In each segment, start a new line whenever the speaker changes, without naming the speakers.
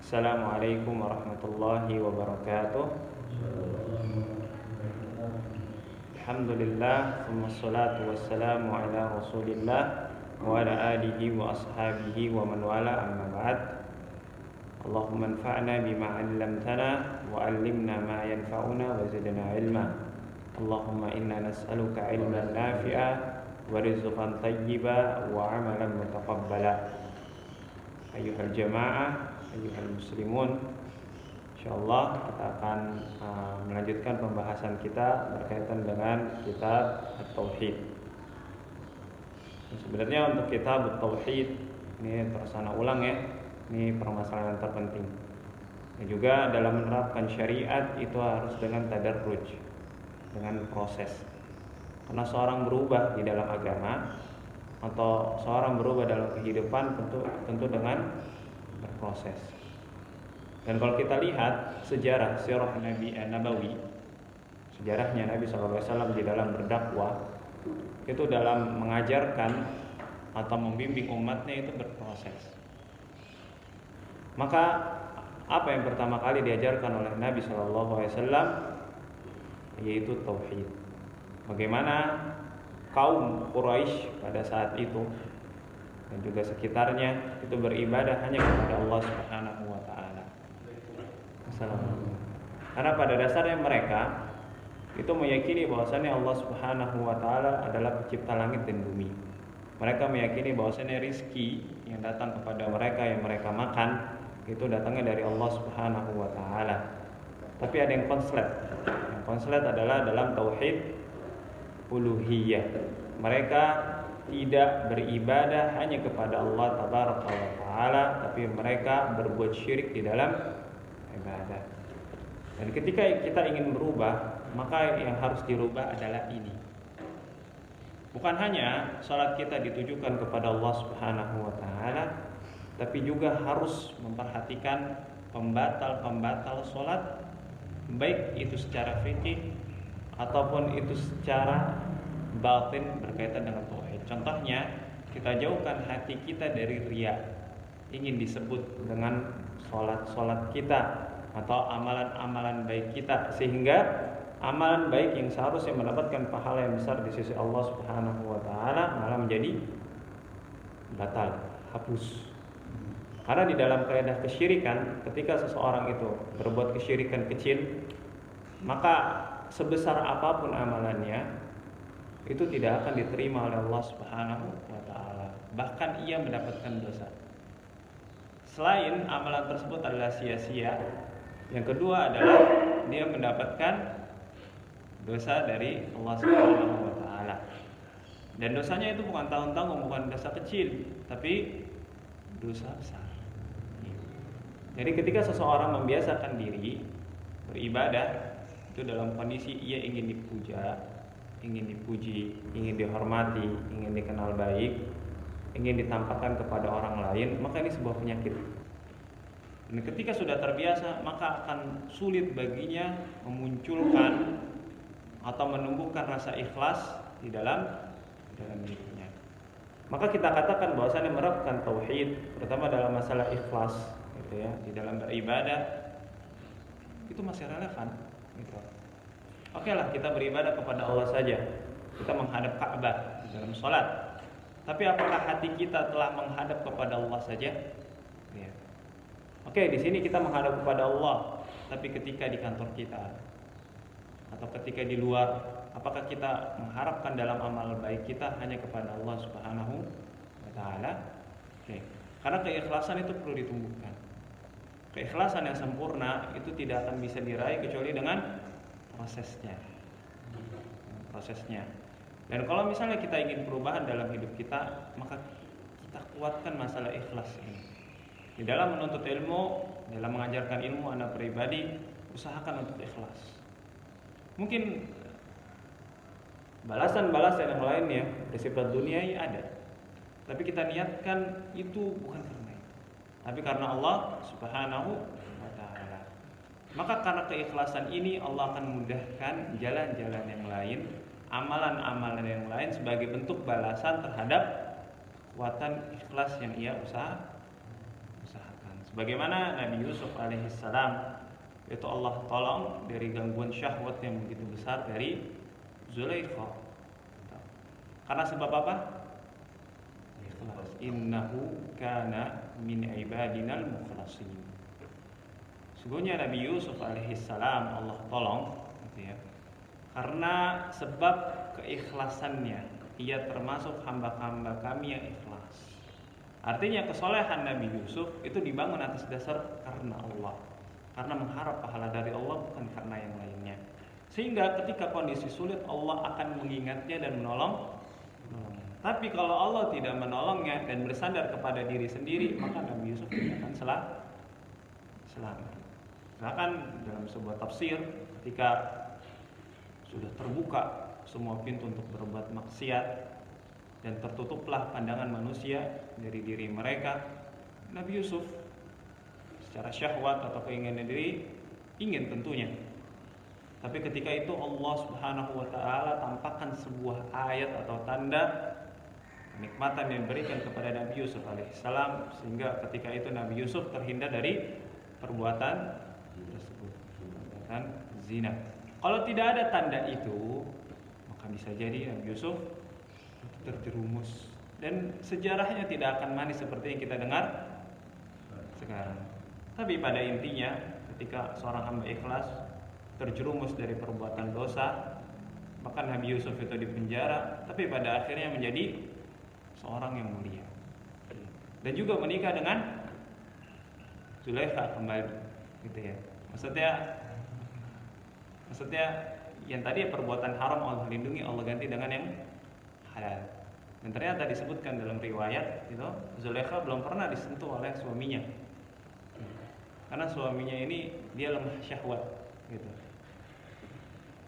Assalamualaikum warahmatullahi wabarakatuh. Alhamdulillah, wassalatu wassalamu ala Rasulillah wa ala alihi wa ashabihi wa man wala, amma ba'd. Allahumma anfa'na bima 'allamtana wa 'allimna ma yanfa'una wa zidna ilma. Allahumma inna nas'aluka 'ilman nafi'a wa rizqan thayyiba wa 'amalan mutaqabbala. Ayyuhal jamaah, ayyuhal muslimun, insyaallah kita akan melanjutkan pembahasan kita berkaitan dengan kitab At-Tauhid. Sebenarnya untuk kitab At-Tauhid ini tersana ulang ya, ini permasalahan terpenting. Dan juga dalam menerapkan syariat itu harus dengan tadarruj, dengan proses. Karena seorang berubah di dalam agama atau seorang berubah dalam kehidupan tentu dengan berproses. Dan kalau kita lihat sejarah sirah Nabawi, sejarahnya Nabi SAW di dalam berdakwah, itu dalam mengajarkan atau membimbing umatnya itu berproses. Maka apa yang pertama kali diajarkan oleh Nabi SAW yaitu tauhid. Bagaimana kaum Quraisy pada saat itu dan juga sekitarnya itu beribadah hanya kepada Allah Subhanahu wa taala. Assalamualaikum. Karena pada dasarnya mereka itu meyakini bahwasannya Allah Subhanahu wa taala adalah pencipta langit dan bumi. Mereka meyakini bahwasannya rizki yang datang kepada mereka, yang mereka makan, itu datangnya dari Allah Subhanahu wa taala. Tapi ada yang konslet. Yang konslet adalah dalam tauhid uluhiyah. Mereka tidak beribadah hanya kepada Allah Tabaraka wa Ta'ala, tapi mereka berbuat syirik di dalam ibadah. Dan ketika kita ingin berubah, maka yang harus dirubah adalah ini. Bukan hanya salat kita ditujukan kepada Allah Subhanahu wa Ta'ala, tapi juga harus memperhatikan pembatal-pembatal salat, baik itu secara fikih ataupun itu secara batin berkaitan dengan tauhid. Contohnya, kita jauhkan hati kita dari riya, ingin disebut dengan sholat kita atau amalan-amalan baik kita, sehingga amalan baik yang seharusnya mendapatkan pahala yang besar di sisi Allah Subhanahu wa taala malah menjadi batal, hapus. Karena di dalam kaidah kesyirikan, ketika seseorang itu berbuat kesyirikan kecil, maka sebesar apapun amalannya itu tidak akan diterima oleh Allah Subhanahu wa taala. Bahkan ia mendapatkan dosa. Selain amalan tersebut adalah sia-sia, yang kedua adalah dia mendapatkan dosa dari Allah Subhanahu wa taala. Dan dosanya itu bukan tanggung-tanggung, bukan dosa kecil, tapi dosa besar. Jadi ketika seseorang membiasakan diri beribadah itu dalam kondisi ia ingin dipuja, ingin dipuji, ingin dihormati, ingin dikenal baik, ingin ditampakkan kepada orang lain, maka ini sebuah penyakit. Dan ketika sudah terbiasa, maka akan sulit baginya memunculkan atau menumbuhkan rasa ikhlas di dalam dirinya. Maka kita katakan bahwasanya menerapkan tauhid, terutama dalam masalah ikhlas, gitu ya, di dalam beribadah itu masih relevan. Gitu. Oke lah, kita beribadah kepada Allah saja. Kita menghadap Ka'bah dalam sholat. Tapi apakah hati kita telah menghadap kepada Allah saja? Ya. Oke, di sini kita menghadap kepada Allah. Tapi ketika di kantor kita atau ketika di luar, apakah kita mengharapkan dalam amal baik kita hanya kepada Allah Subhanahu wa taala? Oke. Karena keikhlasan itu perlu ditumbuhkan. Keikhlasan yang sempurna itu tidak akan bisa diraih kecuali dengan prosesnya. Dan kalau misalnya kita ingin perubahan dalam hidup kita, maka kita kuatkan masalah ikhlas ini. Di dalam menuntut ilmu, dalam mengajarkan ilmu Anda pribadi, usahakan untuk ikhlas. Mungkin balasan-balasan yang lainnya bersifat duniawi ada, tapi kita niatkan itu bukan karena itu, tapi karena Allah Subhanahu wa ta'ala. Maka karena keikhlasan ini Allah akan mudahkan jalan-jalan yang lain, amalan-amalan yang lain sebagai bentuk balasan terhadap kekuatan ikhlas yang ia usahakan. Sebagaimana Nabi Yusuf alaihissalam itu Allah tolong dari gangguan syahwat yang begitu besar dari Zulaikha. Karena sebab apa? Ikhlas. Innahu kana min ibadinal mukhlasin. Sungguhnya Nabi Yusuf alaihissalam Allah tolong, gitu ya, karena sebab keikhlasannya. Ia termasuk hamba-hamba kami yang ikhlas. Artinya kesolehan Nabi Yusuf itu dibangun atas dasar karena Allah, karena mengharap pahala dari Allah, bukan karena yang lainnya. Sehingga ketika kondisi sulit Allah akan mengingatnya dan menolongnya. Tapi kalau Allah tidak menolongnya dan bersandar kepada diri sendiri, maka Nabi Yusuf tidak akan selamat. Bahkan dalam sebuah tafsir, ketika sudah terbuka semua pintu untuk berbuat maksiat dan tertutuplah pandangan manusia dari diri mereka, Nabi Yusuf secara syahwat atau keinginan diri ingin tentunya. Tapi ketika itu Allah Subhanahu wa taala tampakkan sebuah ayat atau tanda kenikmatan yang diberikan kepada Nabi Yusuf alaihissalam, sehingga ketika itu Nabi Yusuf terhindar dari perbuatan tersebut, perbuatan zina. Kalau tidak ada tanda itu, maka bisa jadi Nabi Yusuf terjerumus dan sejarahnya tidak akan manis seperti yang kita dengar sekarang. Tapi pada intinya, ketika seorang hamba ikhlas terjerumus dari perbuatan dosa, maka Nabi Yusuf itu dipenjara, tapi pada akhirnya menjadi seorang yang mulia dan juga menikah dengan Zulaikha kembali, gitu ya. Maksudnya yang tadi perbuatan haram Allah lindungi, Allah ganti dengan yang halal. Dan ternyata disebutkan dalam riwayat itu Zulaikha belum pernah disentuh oleh suaminya, karena suaminya ini dia lemah syahwat, gitu.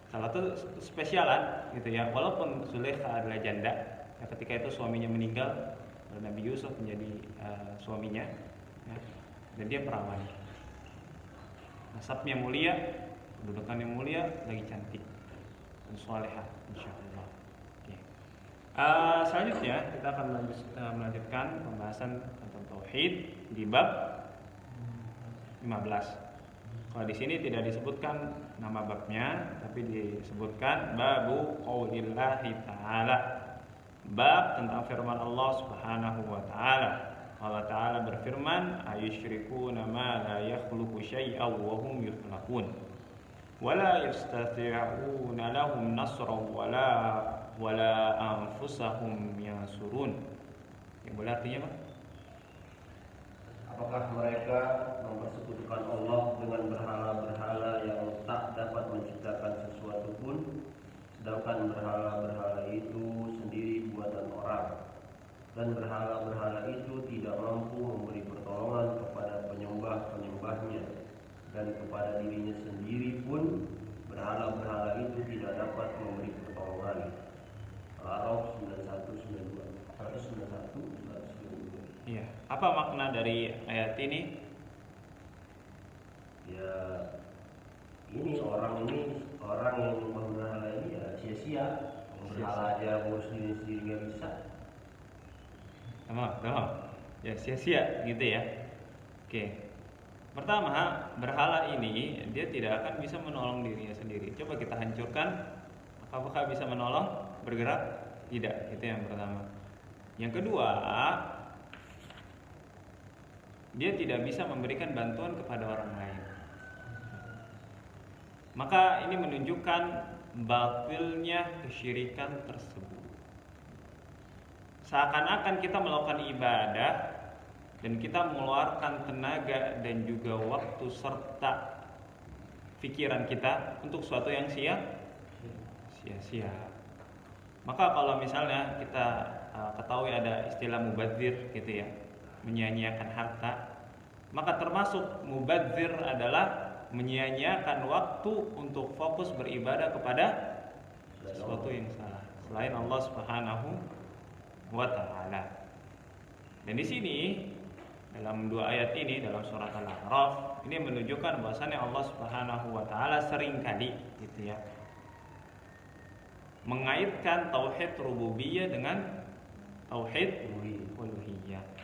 Salah satu spesialan, gitu ya. Walaupun Zulaikha adalah janda, ya, ketika itu suaminya meninggal, Nabi Yusuf menjadi suaminya, ya, dan dia perawan. Nasabnya mulia, kedudukannya mulia, lagi cantik dan salehah, insyaallah. Okay. Selanjutnya kita akan melanjutkan pembahasan tentang tauhid di bab 15. Kalau di sini tidak disebutkan nama babnya, tapi disebutkan babu qaulillahi ta'ala, bab tentang firman Allah Subhanahu wa taala. Allah Ta'ala berfirman, ayusyrikuna ma la yakhluqu syai'an wa hum yukhlaqun wa la yastati'una lahum nasran wa la anfusahum yansurun. Yang boleh artinya apa?
Apakah mereka mempersekutukan Allah dengan berhala-berhala yang tak dapat menciptakan sesuatu pun, sedangkan berhala-berhala itu sendiri buatan orang, dan berhala-berhala itu tidak mampu memberi pertolongan kepada penyembah-penyembahnya, dan kepada dirinya sendiri pun berhala-berhala itu tidak dapat memberi pertolongan. Al-A'raf 191.
Iya. Apa makna dari ayat ini?
Ya, ini orang yang berhala ini ya sia-sia. Berhala aja ngurus diri sendiri nggak bisa.
Tamam. Ya, sia-sia gitu ya. Oke. Pertama, berhala ini dia tidak akan bisa menolong dirinya sendiri. Coba kita hancurkan, apakah bisa menolong bergerak? Tidak. Itu yang pertama. Yang kedua, dia tidak bisa memberikan bantuan kepada orang lain. Maka ini menunjukkan batilnya kesyirikan tersebut. Seakan-akan kita melakukan ibadah dan kita mengeluarkan tenaga dan juga waktu serta pikiran kita untuk sesuatu yang sia-sia. Maka kalau misalnya kita ketahui ada istilah mubadzir, gitu ya, menyia-nyiakan harta, maka termasuk mubadzir adalah menyia-nyiakan waktu untuk fokus beribadah kepada sesuatu yang salah selain Allah Subhanahu wa taala. Dan di sini dalam dua ayat ini dalam surat Al-A'raf ini menunjukkan bahwasannya Allah Subhanahu wa taala seringkali, gitu ya, mengaitkan tauhid rububiyah dengan tauhid uluhiyah.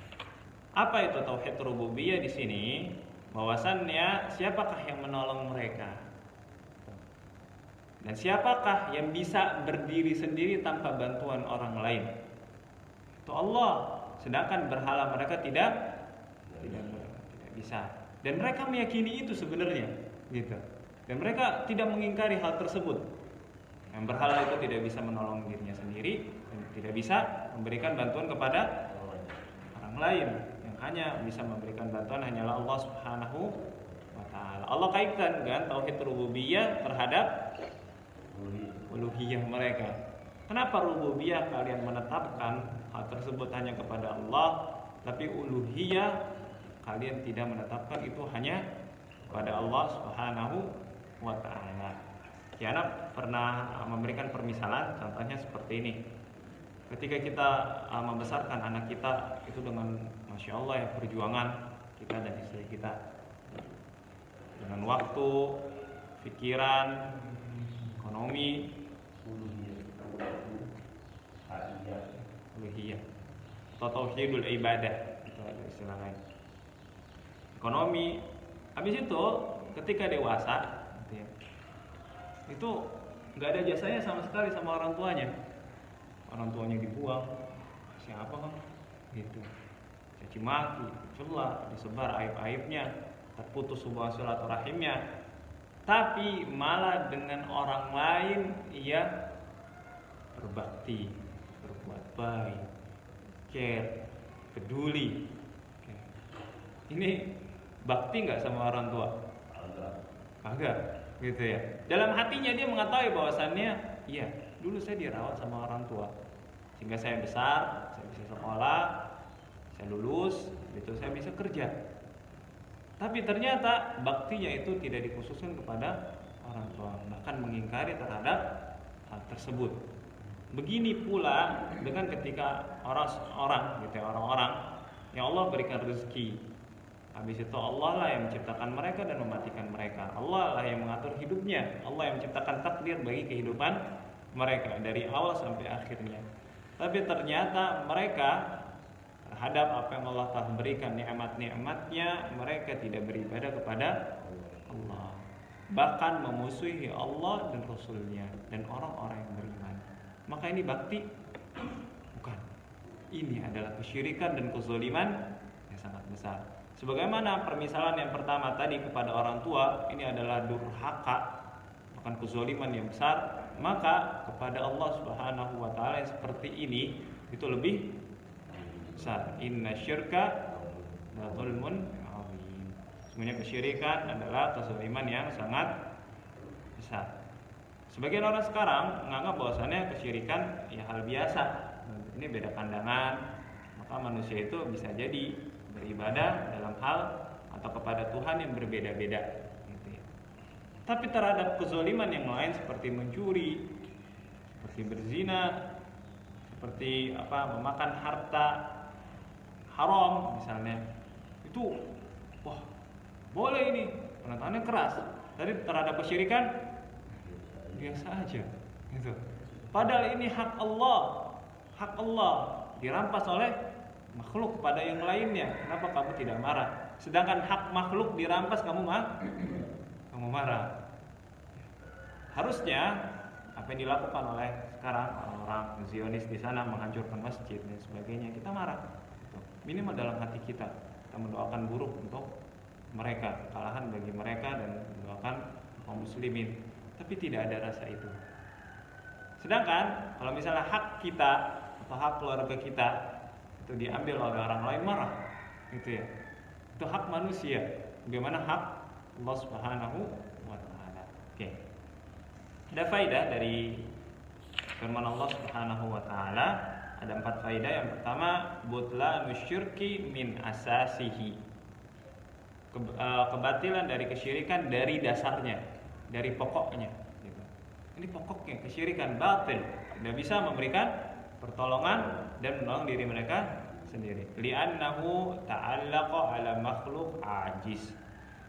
Apa itu tauhid rububiyah di sini? Bahwasannya siapakah yang menolong mereka? Dan siapakah yang bisa berdiri sendiri tanpa bantuan orang lain? Itu Allah. Sedangkan berhala mereka tidak bisa. Dan mereka meyakini itu sebenarnya, gitu. Dan mereka tidak mengingkari hal tersebut. Yang berhala itu tidak bisa menolong dirinya sendiri dan tidak bisa memberikan bantuan kepada orang lain. Yang hanya bisa memberikan bantuan hanyalah Allah Subhanahu wa taala. Allah kaitkan kan tauhid rububiyah terhadap uluhiyah mereka. Kenapa rububiyah kalian menetapkan hal tersebut hanya kepada Allah, tapi uluhiyah kalian tidak menetapkan itu hanya kepada Allah Subhanahu wa taala? Kiana pernah memberikan permisalan, contohnya seperti ini. Ketika kita membesarkan anak kita itu dengan Masya Allah ya perjuangan kita dan istri kita, dengan waktu, pikiran, ekonomi, uluhiyah atau tauhidul ibadah, itu ada istilah lain. Ekonomi, habis itu ketika dewasa, gitu ya, itu nggak ada jasanya sama sekali sama orang tuanya. Orang tuanya dibuang, siapa kan? Gitu. Caci maki, celah, disebar aib-aibnya, terputus hubungan silaturahimnya. Tapi malah dengan orang lain ia berbakti, berbuat baik, care, peduli. Ini bakti nggak sama orang tua? Kagak, gitu ya. Dalam hatinya dia mengetahui bahwasannya, iya, dulu saya dirawat sama orang tua, sehingga saya besar, saya bisa sekolah, saya lulus, itu saya bisa kerja. Tapi ternyata baktinya itu tidak dikhususkan kepada orang tua, bahkan mengingkari terhadap hal tersebut. Begini pula dengan ketika orang-orang gitu ya, orang-orang yang Allah berikan rezeki. Habis itu Allah lah yang menciptakan mereka dan mematikan mereka. Allah lah yang mengatur hidupnya. Allah yang menciptakan takdir bagi kehidupan mereka dari awal sampai akhirnya. Tapi ternyata mereka terhadap apa yang Allah telah berikan nikmat-nikmatnya, mereka tidak beribadah kepada Allah, bahkan memusuhi Allah dan Rasulnya dan orang-orang yang beriman. Maka ini bakti? Bukan. Ini adalah kesyirikan dan kezaliman yang sangat besar. Sebagaimana permisalan yang pertama tadi kepada orang tua, ini adalah durhaka, bukan kezaliman yang besar. Maka kepada Allah Subhanahu wa taala yang seperti ini itu lebih besar. Inna syirka la zulmun azim. Sebenarnya kesyirikan adalah kezaliman yang sangat besar. Sebagian orang sekarang menganggap bahwasannya kesyirikan ya hal biasa. Ini beda pandangan. Maka manusia itu bisa jadi beribadah dalam hal atau kepada Tuhan yang berbeda-beda, gitu ya. Tapi terhadap kezaliman yang lain seperti mencuri, seperti berzina, seperti memakan harta haram misalnya, itu wah boleh ini, penekanannya keras. Tapi terhadap kesyirikan biasa aja, gitu. Padahal ini hak Allah dirampas oleh makhluk kepada yang lainnya. Kenapa kamu tidak marah? Sedangkan hak makhluk dirampas kamu marah. Harusnya apa yang dilakukan oleh sekarang orang-orang Zionis di sana menghancurkan masjid dan sebagainya, kita marah. Minimal dalam hati kita mendoakan buruk untuk mereka, kekalahan bagi mereka dan mendoakan kaum muslimin. Tapi tidak ada rasa itu. Sedangkan kalau misalnya hak kita atau hak keluarga kita itu diambil oleh orang lain, marah, gitu ya. Itu hak manusia. Bagaimana hak Allah Subhanahu wa taala? Oke. Ada faedah dari firman Allah Subhanahu wa taala, ada 4 faedah. Yang pertama, butlanu syirki min asasihi. Kebatilan dari kesyirikan dari dasarnya, dari pokoknya, gitu. Ini pokoknya kesyirikan batil, tidak bisa memberikan pertolongan dan menolong diri mereka sendiri. Li'annahu ta'allaqa 'ala makhluk ajiz.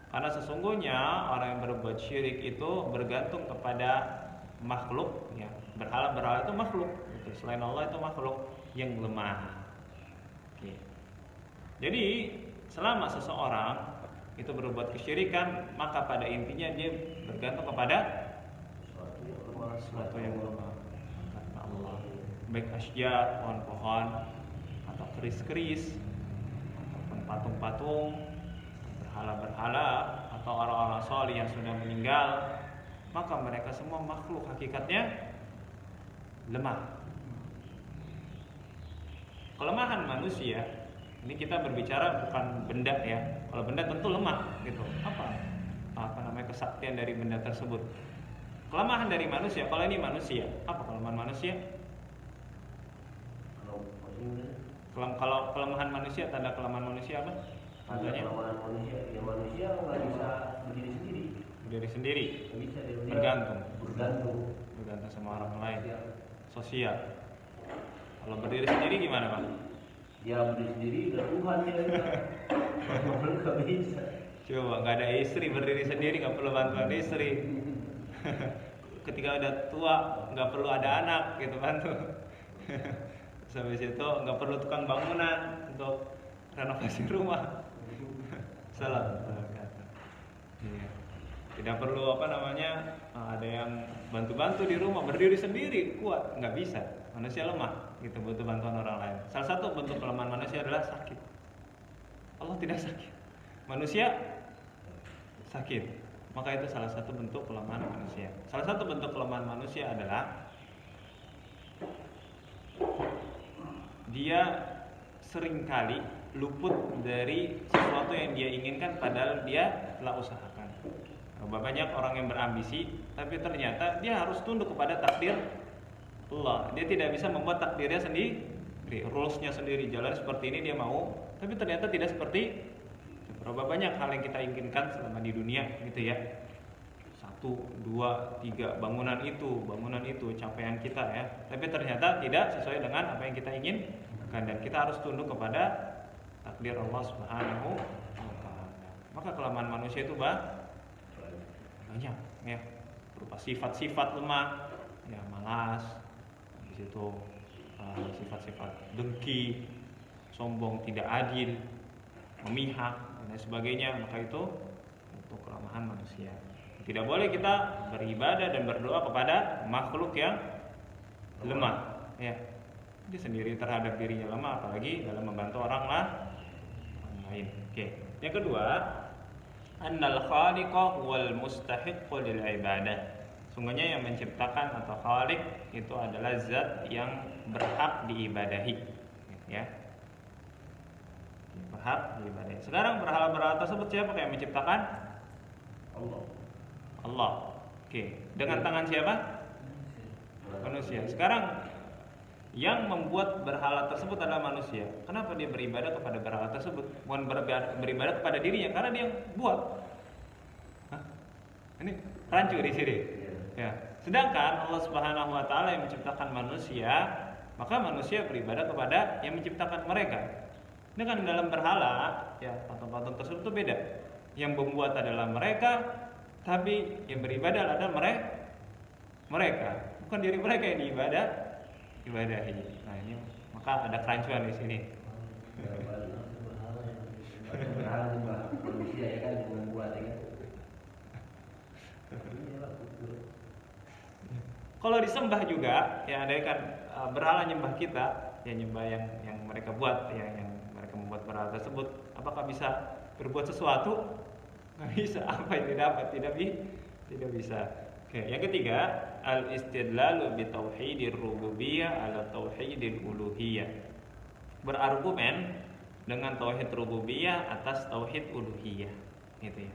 Karena sesungguhnya orang yang berbuat syirik itu bergantung kepada makhluk, ya. Berhala-berhala itu makhluk, gitu. Selain Allah itu makhluk yang lemah. Oke. Jadi selama seseorang itu berbuat kesyirikan, maka pada intinya dia bergantung kepada sesuatu yang lemah karena Allah, baik asjar, pohon-pohon, atau keris-keris, ataupun patung-patung, berhala-berhala, atau orang-orang soleh yang sudah meninggal. Maka mereka semua makhluk hakikatnya lemah. Kelemahan manusia, ini kita berbicara bukan benda ya. Kalau benda tentu lemah gitu. Apa namanya kesaktian dari benda tersebut. Kelemahan dari manusia, kalau ini manusia, apa kelemahan manusia? Kalau kelemahan manusia, tanda kelemahan manusia apa?
Tandanya kelemahan manusia, ya manusia nggak bisa berdiri sendiri.
Berdiri sendiri.
Nggak bisa dia
bergantung sama orang lain. Sosial. Kalau berdiri sendiri gimana, Pak?
Ya berdiri sendiri udah Tuhan ya. Nggak bisa.
Coba nggak ada istri, berdiri sendiri nggak perlu bantuan istri. Ketika udah tua nggak perlu ada anak gitu bantu. Sampai situ nggak perlu tukang bangunan untuk renovasi rumah. Salah. Iya. Tidak perlu ada yang bantu-bantu di rumah, berdiri sendiri kuat, nggak bisa. Manusia lemah, gitu, butuh bantuan orang lain. Salah satu bentuk kelemahan manusia adalah sakit. Allah tidak sakit, manusia sakit. Maka itu salah satu bentuk kelemahan manusia. Salah satu bentuk kelemahan manusia adalah dia seringkali luput dari sesuatu yang dia inginkan padahal dia telah usahakan. Banyak orang yang berambisi, tapi ternyata dia harus tunduk kepada takdir Allah. Dia tidak bisa membuat takdirnya sendiri, rulesnya sendiri, jalan seperti ini dia mau, tapi ternyata tidak seperti. Berapa banyak hal yang kita inginkan selama di dunia, gitu ya. 1, 2, 3 bangunan itu capaian kita ya. Tapi ternyata tidak sesuai dengan apa yang kita inginkan, dan kita harus tunduk kepada takdir Allah Subhanahu wa taala. Maka kelemahan manusia itu banyak ya, berupa sifat-sifat lemah, ya malas, di situ sifat-sifat dengki, sombong, tidak adil, memihak dan lain sebagainya. Maka itu untuk kelemahan manusia. Tidak boleh kita beribadah dan berdoa kepada makhluk yang lemah, ya. Dia sendiri terhadap dirinya lemah, apalagi dalam membantu orang lain. Oke. Yang kedua, annal khaliqa wal mustahiqqu lil ibadah. Sungguhnya yang menciptakan atau khaliq itu adalah zat yang berhak diibadahi, ya. Berhak diibadahi. Sekarang berhala-berhala tersebut siapa yang menciptakan? Allah. Oke. Dengan tangan siapa? Manusia. Sekarang yang membuat berhala tersebut adalah manusia. Kenapa dia beribadah kepada berhala tersebut? Bukan beribadah kepada dirinya, karena dia yang buat. Ini rancu di sini. Ya. Sedangkan Allah Subhanahu wa taala yang menciptakan manusia, maka manusia beribadah kepada yang menciptakan mereka. Dengan dalam berhala, ya, patung-patung tersebut itu beda. Yang membuat adalah mereka, tapi yang beribadah adalah mereka. Bukan diri mereka yang ibadahi. Nah, ini maka ada kerancuan di sini.
Berhala manusia ya kan yang membuat ya kan.
Kalau disembah juga, ya ada kan berhala nyembah kita, ya nyembah yang mereka buat, ya yang mereka membuat berhala tersebut. Apakah bisa berbuat sesuatu? Nggak bisa. Apa yang didapat? Tidak bisa. Oke, yang ketiga, al-istidlalu bi tauhidir rububiyyah ala tauhidil uluhiyah. Berargumen dengan tauhid rububiyah atas tauhid uluhiyah. Gitu ya.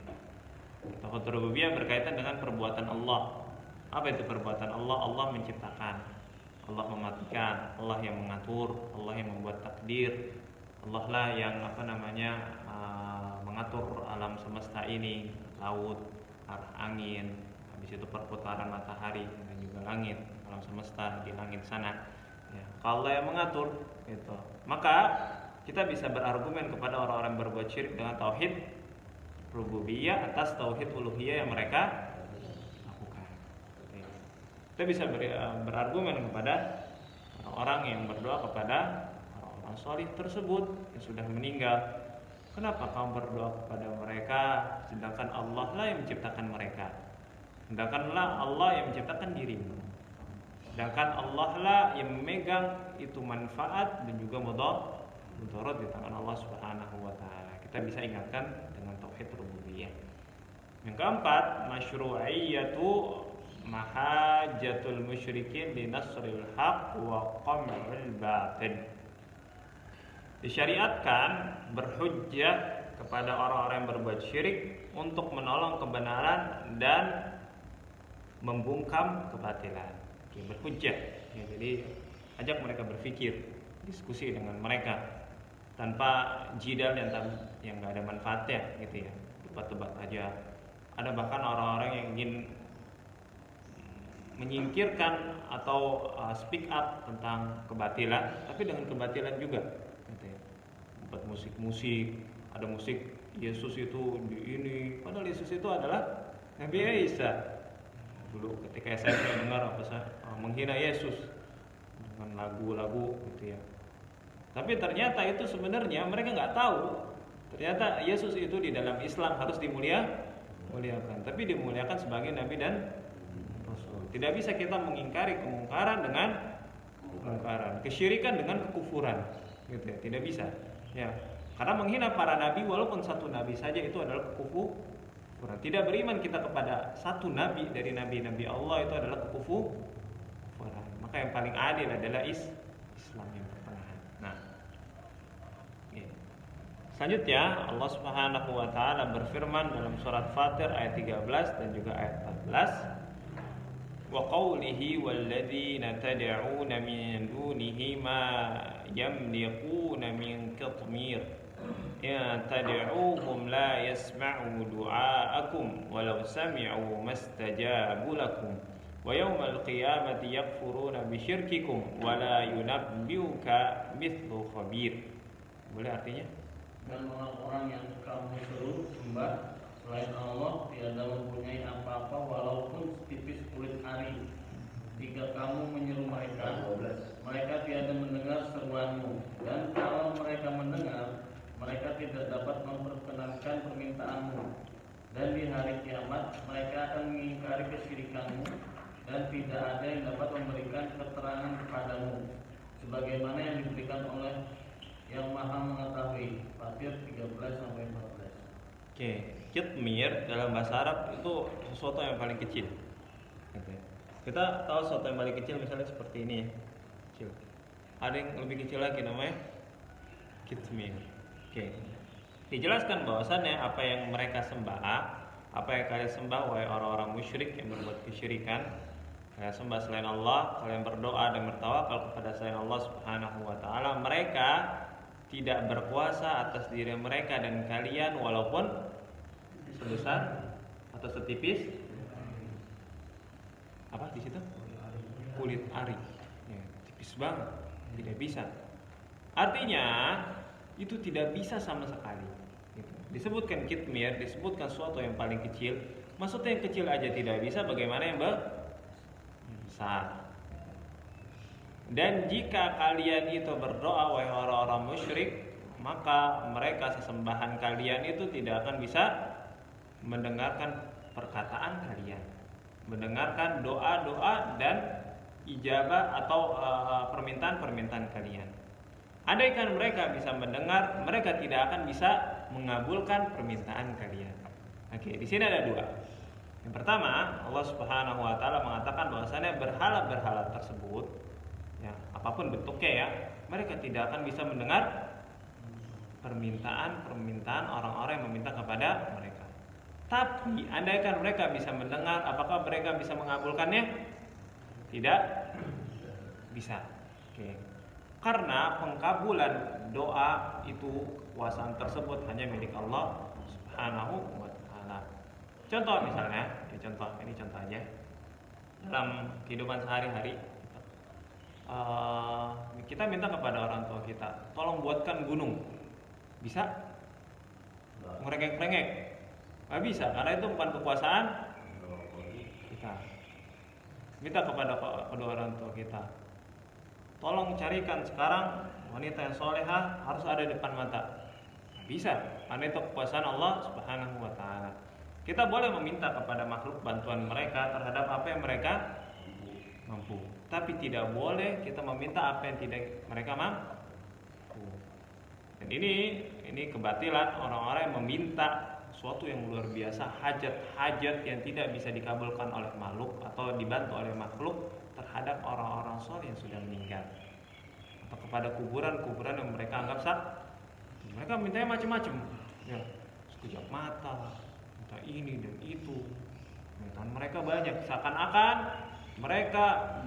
Tauhid rububiyah berkaitan dengan perbuatan Allah. Apa itu perbuatan Allah? Allah menciptakan, Allah mematikan, Allah yang mengatur, Allah yang membuat takdir. Allah lah yang mengatur alam semesta ini, laut, arah angin, habis itu perputaran matahari dan juga langit, alam semesta di langit sana. Ya, kalau Allah yang mengatur, gitu. Maka kita bisa berargumen kepada orang-orang berbuat syirik dengan tauhid rububiyah atas tauhid uluhiyah yang mereka lakukan. Kita bisa berargumen kepada orang yang berdoa kepada orang solih tersebut yang sudah meninggal. Kenapa kamu berdoa kepada mereka sedangkan Allah lah yang menciptakan mereka? Sedangkanlah Allah yang menciptakan dirimu. Sedangkan Allah lah yang memegang itu manfaat dan juga mudarat di tangan Allah Subhanahu wa taala. Kita bisa ingatkan dengan tauhid rububiyah. Yang keempat, masyru'iyatu mahajjatul musyrikin li nasril haq wa qam'il batil. Disyariatkan berhujjah kepada orang-orang yang berbuat syirik untuk menolong kebenaran dan membungkam kebatilan. Oke, berhujjah. Ya, jadi ajak mereka berpikir, diskusi dengan mereka tanpa jidal yang nggak ada manfaatnya, gitu ya. Debat-debat aja. Ada bahkan orang-orang yang ingin menyingkirkan atau speak up tentang kebatilan, tapi dengan kebatilan juga, gitu ya. Buat musik-musik, ada musik Yesus itu di ini, padahal Yesus itu adalah Nabi Isa. Dulu ketika saya dengar menghina Yesus dengan lagu-lagu, gitu ya. Tapi ternyata itu sebenarnya mereka nggak tahu. Ternyata Yesus itu di dalam Islam harus dimuliakan, tapi dimuliakan sebagai Nabi dan Rasul. Tidak bisa kita mengingkari kemungkaran dengan kemungkaran, kesyirikan dengan kekufuran, gitu ya. Tidak bisa. Ya, karena menghina para nabi walaupun satu nabi saja itu adalah kekufuran. Tidak beriman kita kepada satu nabi dari nabi-nabi Allah itu adalah kekufuran. Maka yang paling adil adalah Islam yang pertengahan. Nah, selanjutnya Allah Subhanahu wa taala berfirman dalam surat Fatir ayat 13 dan juga ayat 14. Wa qawlihi walladzina tad'una min dunihi ma yamliquna min qitmir ya tad'uuhum la yasma'u du'aakum walau sami'u mastajabu lakum wa yawmal qiyamati yakfuruna bisyirkikum wa la yunabbi'uka mithlu khabir. Boleh artinya?
Dan orang-orang yang kamu seru sembah selain Allah tiada mempunyai apa-apa walaupun setipis kulit ari. Jika kamu menyeru mereka, mereka tiada mendengar seruanmu. Dan kalau mereka mendengar, mereka tidak dapat memperkenankan permintaanmu. Dan di hari kiamat mereka akan mengingkari kesyirikanmu dan tidak ada yang dapat memberikan keterangan kepadamu sebagaimana yang diberikan oleh yang maha mengetahui. Fatir 13-14.
Oke, qitmir dalam bahasa Arab itu sesuatu yang paling kecil. Kita tahu sesuatu yang paling kecil misalnya seperti ini ya, kecil. Ada yang lebih kecil lagi namanya qitmir. Oke, dijelaskan bahwasannya apa yang mereka sembah, apa yang kalian sembah wahai orang-orang musyrik yang berbuat kesyirikan, kalian sembah selain Allah, kalian berdoa dan bertawakal kepada selain Allah Subhanahu wa taala, mereka tidak berkuasa atas diri mereka dan kalian walaupun sebesar atau setipis apa di situ? Kulit ari. Ya, tipis banget, tidak bisa. Artinya itu tidak bisa sama sekali. Gitu. Disebutkan qitmir, disebutkan sesuatu yang paling kecil. Maksudnya yang kecil aja tidak bisa, bagaimana yang besar? Dan jika kalian itu berdoa wahai orang-orang musyrik, maka mereka sesembahan kalian itu tidak akan bisa mendengarkan perkataan kalian, mendengarkan doa-doa dan ijabah atau permintaan-permintaan kalian. Andaikan mereka bisa mendengar, mereka tidak akan bisa mengabulkan permintaan kalian. Oke, di sini ada dua. Yang pertama, Allah Subhanahu wa taala mengatakan bahwasanya berhala-berhala tersebut, ya, apapun bentuknya ya, mereka tidak akan bisa mendengar permintaan orang-orang yang meminta kepada mereka. Tapi andaikan mereka bisa mendengar, apakah mereka bisa mengabulkannya? Tidak bisa. Oke. Karena pengkabulan doa itu kekuasaan tersebut hanya milik Allah Subhanahu wa taala. Contoh misalnya, ini contoh aja. Dalam kehidupan sehari-hari kita minta kepada orang tua kita, tolong buatkan gunung. Bisa? Ngerengek-rengek? Nggak bisa, karena itu bukan kekuasaan kita. Minta kepada kedua orang tua kita, tolong carikan sekarang wanita yang solehah harus ada di depan mata. Nggak Bisa, karena itu kekuasaan Allah Subhanahu wa taala. Kita boleh meminta kepada makhluk bantuan mereka terhadap apa yang mereka mampu. Tapi tidak boleh kita meminta apa yang tidak mereka mampu. Dan ini kebatilan orang-orang yang meminta sesuatu yang luar biasa, hajat-hajat yang tidak bisa dikabulkan oleh makhluk atau dibantu oleh makhluk terhadap orang-orang soleh yang sudah meninggal, atau kepada kuburan-kuburan yang mereka anggap sah. Mereka mintanya macam-macam, ya, sekejap mata, minta ini dan itu, permintaan mereka banyak, seakan-akan mereka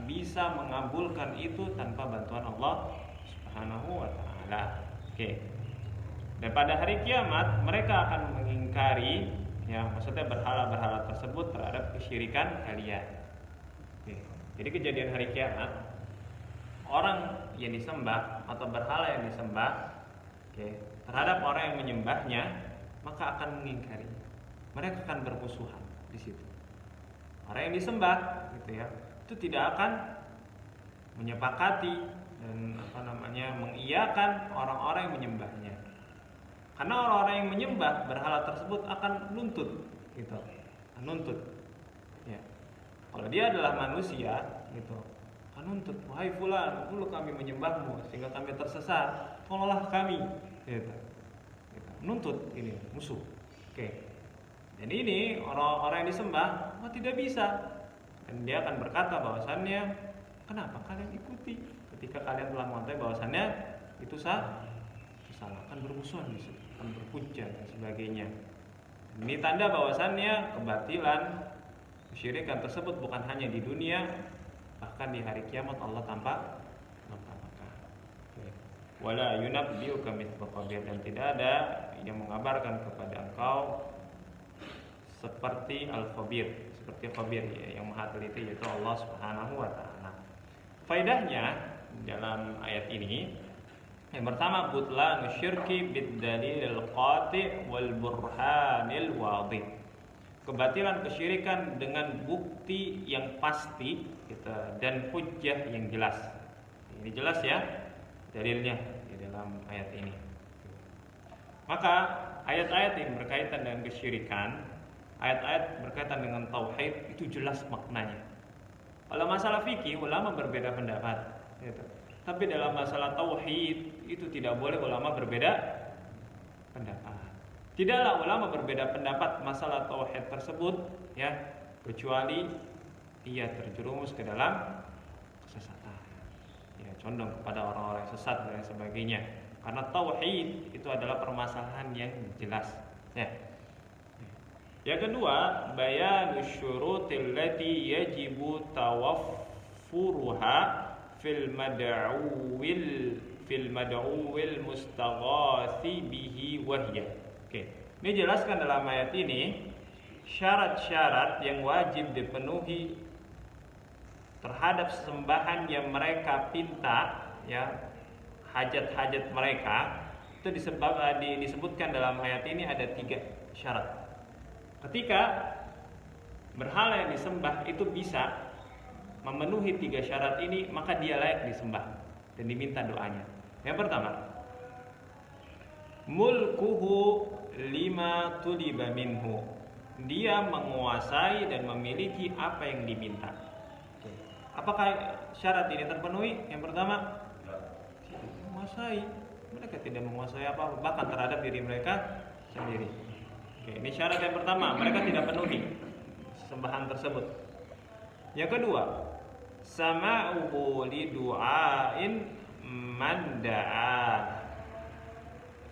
bisa mengabulkan itu tanpa bantuan Allah Subhanahu wa taala. Oke. Dan pada hari kiamat mereka akan mengingkari, ya, maksudnya berhala-berhala tersebut terhadap kesyirikan kalian. Oke. Jadi kejadian hari kiamat, orang yang disembah atau berhala yang disembah, oke, terhadap orang yang menyembahnya, maka akan mengingkari. Mereka akan bermusuhan di situ. Orang yang disembah, gitu ya, itu tidak akan menyepakati dan mengiyakan orang-orang yang menyembahnya. Karena orang-orang yang menyembah berhala tersebut akan nuntut, gitu, nuntut. Ya. Kalau dia adalah manusia, gitu, akan nuntut, wahai fulan, dulu kami menyembahmu sehingga kami tersesat, tolonglah kami, gitu. Nuntut ini musuh. Oke. Dan ini orang-orang yang disembah, tidak bisa. Dan dia akan berkata bahwasannya, kenapa kalian ikuti ketika kalian telah mengetahui bahwasannya itu salah, akan bermusuhan di situ, akan berhujjah dan sebagainya. Ini tanda bahwasannya kebatilan, kesyirikan tersebut bukan hanya di dunia, bahkan di hari kiamat Allah tampak. Wala yunabbi'uka mithlu khabir, dan tidak ada yang mengabarkan kepada engkau seperti al-khabir, seperti khabir, ya, yang maha teliti, yaitu Allah Subhanahu wa taala. Faedahnya dalam ayat ini, yang pertama, butlanu syirki bid-dalilil qati' wal burhanil wadih. Kebatilan kesyirikan dengan bukti yang pasti, gitu, dan hujjah yang jelas. Ini jelas ya dalilnya di dalam ayat ini. Maka ayat-ayat yang berkaitan dengan kesyirikan, ayat-ayat berkaitan dengan tauhid, itu jelas maknanya. Kalau masalah fikih ulama berbeda pendapat, gitu. Tapi dalam masalah tauhid itu tidak boleh ulama berbeda pendapat. Tidaklah ulama berbeda pendapat masalah tauhid tersebut, ya, kecuali ia terjerumus ke dalam kesesatan, ya, condong kepada orang-orang sesat dan sebagainya. Karena tauhid itu adalah permasalahan yang jelas, ya. Yang kedua, bayanu syurutil lati yajibu tawaffuruha fil mad'uwil mustaghathi bihi wahya. Oke. Ini jelaskan dalam ayat ini syarat-syarat yang wajib dipenuhi terhadap sembahan yang mereka pinta, ya, hajat-hajat mereka. Itu disebutkan dalam ayat ini ada 3 syarat. Ketika berhala yang disembah itu bisa memenuhi 3 syarat ini, maka dia layak disembah dan diminta doanya. Yang pertama, mulkuhu lima tuliba minhu, dia menguasai dan memiliki apa yang diminta. Apakah syarat ini terpenuhi? Yang pertama, menguasai. Mereka tidak menguasai apa-apa, bahkan terhadap diri mereka sendiri. Oke, ini syarat yang pertama, mereka tidak penuhi sembahan tersebut. Yang kedua, sama'uhu li du'ain man da'a,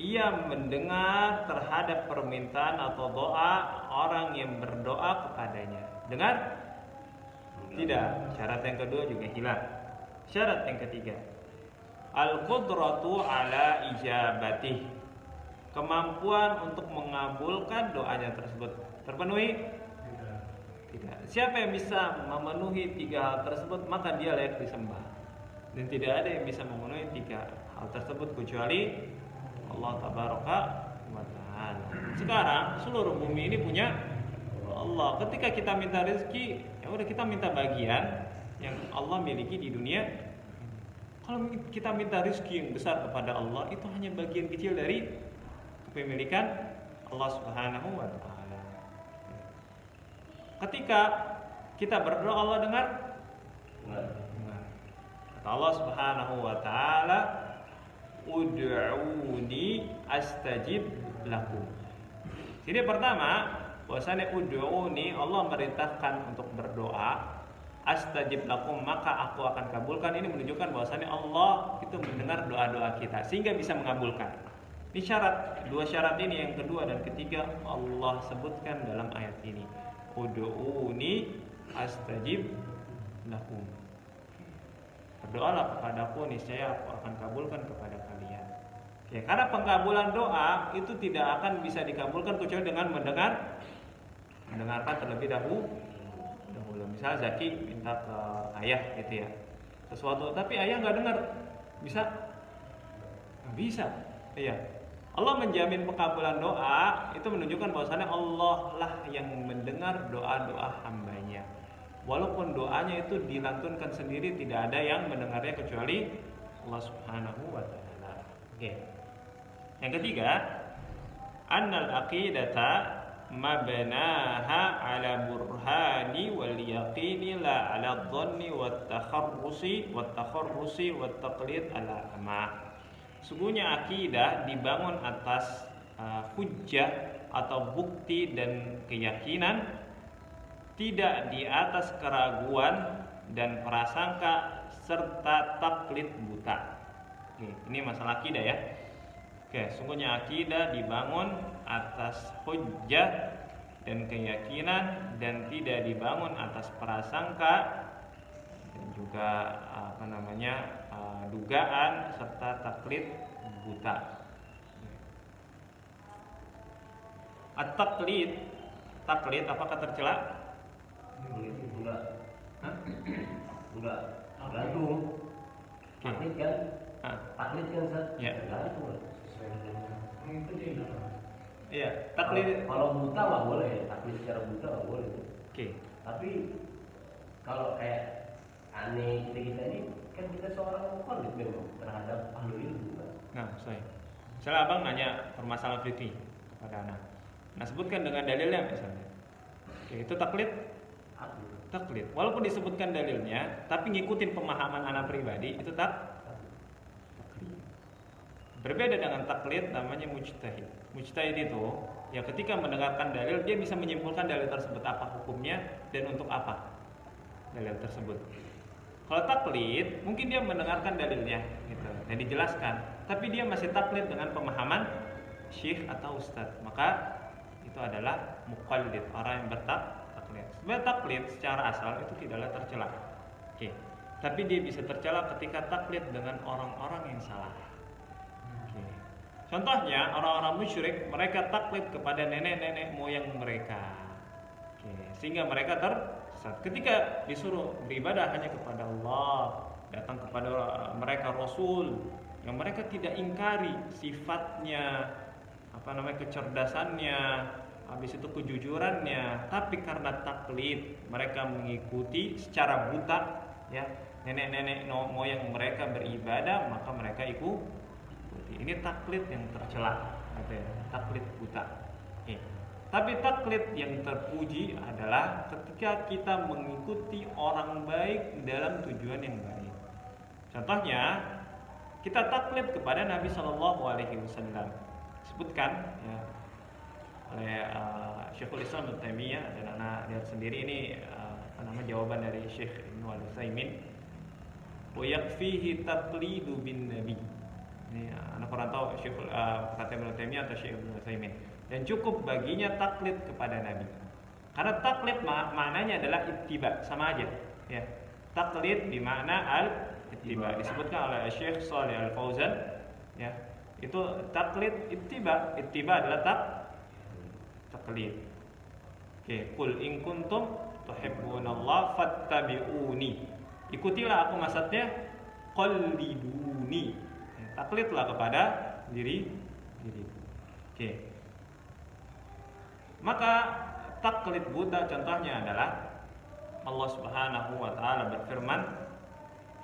ia mendengar terhadap permintaan atau doa orang yang berdoa kepadanya. Dengar? Tidak. Syarat yang kedua juga hilang. Syarat yang ketiga, al-qudratu ala ijabatih, kemampuan untuk mengabulkan doanya tersebut. Terpenuhi? Tidak. Siapa yang bisa memenuhi 3 hal tersebut, maka dia layak disembah. Dan tidak ada yang bisa memenuhi 3 hal tersebut kecuali Allah Tabaraka wa Ta'ala. Sekarang seluruh bumi ini punya Allah. Ketika kita minta rezeki, ya udah kita minta bagian yang Allah miliki di dunia. Kalau kita minta rezeki yang besar kepada Allah, itu hanya bagian kecil dari kepemilikan Allah Subhanahu wa taala. Ketika kita berdoa Allah dengar? Dengar. Kata Allah Subhanahu wa taala, ud'uni astajib lakum. Jadi pertama, bahwasanya ud'uni, Allah merintahkan untuk berdoa, astajib lakum, maka aku akan kabulkan. Ini menunjukkan bahwasanya Allah itu mendengar doa-doa kita sehingga bisa mengabulkan. Ini syarat, dua syarat ini, yang kedua dan ketiga Allah sebutkan dalam ayat ini. Ud'uni astajib lakum. Berdoalah kepadaku, niscaya aku akan kabulkan kepada kalian. Ya, karena pengkabulan doa itu tidak akan bisa dikabulkan kecuali dengan mendengarkan terlebih dahulu. Misalnya Zaki minta ke ayah gitu ya sesuatu, tapi ayah nggak dengar, bisa? Nggak bisa. Iya. Allah menjamin pengkabulan doa itu menunjukkan bahwasannya Allah lah yang mendengar doa-doa hambanya. Walaupun doanya itu dilantunkan sendiri, tidak ada yang mendengarnya kecuali Allah Subhanahu wa taala. Oke. Yang ketiga, annal aqidata mabnaha ala burhani wal yaqini la ala dhanni wat takharrusi wat taqlid ala ama. Sungguhnya akidah dibangun atas hujjah atau bukti dan keyakinan, tidak di atas keraguan dan prasangka serta taklid buta. Oke, ini masalah akidah ya. Oke, sungguhnya akidah dibangun atas hujjah dan keyakinan dan tidak dibangun atas prasangka dan juga dugaan serta taklid buta. At-taklid, taklid apakah tercela?
Enggak. Tergantung. Taklid kan? Taklid kan Ustaz?
Ya.
Tergantung.
Iya, taklid.
Kalau buta nggak boleh, taklid secara buta nggak boleh.
Oke.
Tapi kalau kayak aneh kita ini kan kita seorang mukallaf memang terhadap ahli ilmu.
Nah, misalnya abang nanya permasalahan fikih kepada anak. Nah, sebutkan dengan dalilnya misalnya. Oke, itu taklid. Taklid. Walaupun disebutkan dalilnya, tapi ngikutin pemahaman anak pribadi, itu taklid. Berbeda dengan taklid namanya mujtahid. Mujtahid itu ya ketika mendengarkan dalil dia bisa menyimpulkan dalil tersebut apa hukumnya dan untuk apa dalil tersebut. Kalau taklid mungkin dia mendengarkan dalilnya gitu dan dijelaskan, tapi dia masih taklid dengan pemahaman syekh atau ustadz, maka itu adalah muqallid, orang yang bertaklid. Sebenarnya taklid secara asal itu tidaklah tercela. Oke. Tapi dia bisa tercela ketika taklid dengan orang-orang yang salah. Contohnya orang-orang musyrik, mereka taklid kepada nenek-nenek moyang mereka. Sehingga mereka tersesat. Ketika disuruh beribadah hanya kepada Allah, datang kepada mereka Rasul yang mereka tidak ingkari sifatnya, kecerdasannya, habis itu kejujurannya, tapi karena taklid mereka mengikuti secara buta ya nenek-nenek moyang mereka beribadah, maka mereka ikut. Ini taklid yang tercela, taklid buta. Tapi taklid yang terpuji adalah ketika kita mengikuti orang baik dalam tujuan yang baik. Contohnya, kita taklid kepada Nabi Shallallahu Alaihi Wasallam. Sebutkan ya, oleh Syekhul Islam Ibnu Taimiyah, dan anak lihat sendiri ini jawaban dari Syekh Ibnu Al-Utsaimin. Wa yakfihi taqlidu bin Nabi. Ini anak orang tahu Syekh kata Ibnu Taimiyah atau Syekh Ibnu Utsaimin. Dan cukup baginya taklid kepada Nabi. Karena taklid maknanya adalah ittiba, sama aja. Ya. Taklid bermakna al-ittiba. Disebutkan oleh Syekh Shalih Al-Fauzan, ya. Itu taklid ittiba. Ittiba adalah taklid. Oke, qul in kuntum tuhibbunallaha fattabi'uni. Ikutilah aku, maksudnya qalliduni. Taklidlah kepada diri. Oke. Maka taklid buta contohnya adalah Allah Subhanahu wa taala berfirman,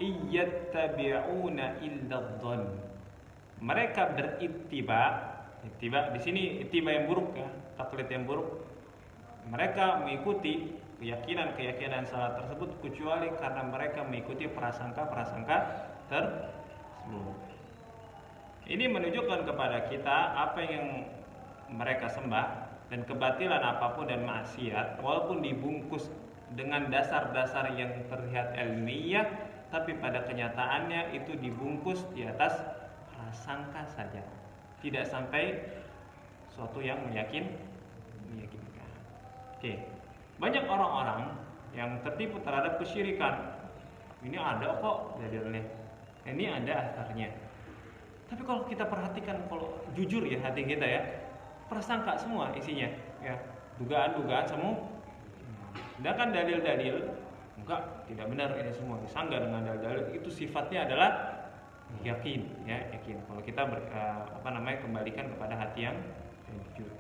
"Iyattabi'una illa dhann." Mereka berittiba Ittiba di sini ittiba yang buruk ya, taklid yang buruk. Mereka mengikuti keyakinan salah tersebut kecuali karena mereka mengikuti prasangka tersebut. Ini menunjukkan kepada kita apa yang mereka sembah dan kebatilan apapun dan maksiat walaupun dibungkus dengan dasar-dasar yang terlihat ilmiah, tapi pada kenyataannya itu dibungkus di atas prasangka saja, tidak sampai suatu yang meyakinkan. Oke. Banyak orang-orang yang tertipu terhadap kesyirikan. Ini ada kok dalilnya, ini ada asarnya. Tapi kalau kita perhatikan, kalau jujur ya hati kita ya, prasangka semua isinya, ya dugaan-dugaan semua. Sedangkan dalil-dalil enggak, tidak benar ini semua. Disanggah dengan dalil-dalil itu sifatnya adalah yakin, ya yakin. Kalau kita kembalikan kepada hati yang jujur.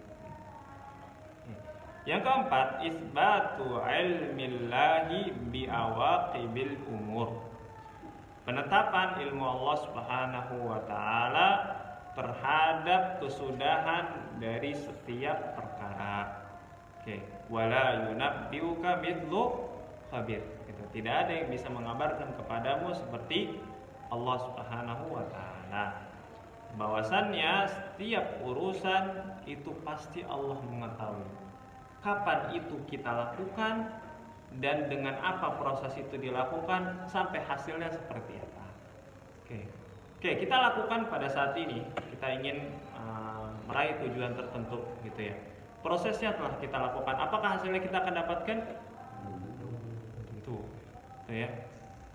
Yang keempat, isbatu ilmillahi biawaqibil umur. Penetapan ilmu Allah Subhanahu wa taala terhadap kesudahan dari setiap perkara. Oke, wala yunabbiuka mithlu khabir. Gitu. Tidak ada yang bisa mengabarkan kepadamu seperti Allah Subhanahu wa taala. Bahwasannya setiap urusan itu pasti Allah mengetahui. Kapan itu kita lakukan dan dengan apa proses itu dilakukan sampai hasilnya seperti apa. Oke, kita lakukan pada saat ini. Kita ingin meraih tujuan tertentu, gitu ya. Prosesnya telah kita lakukan. Apakah hasilnya kita akan dapatkan? Tentu, gitu ya.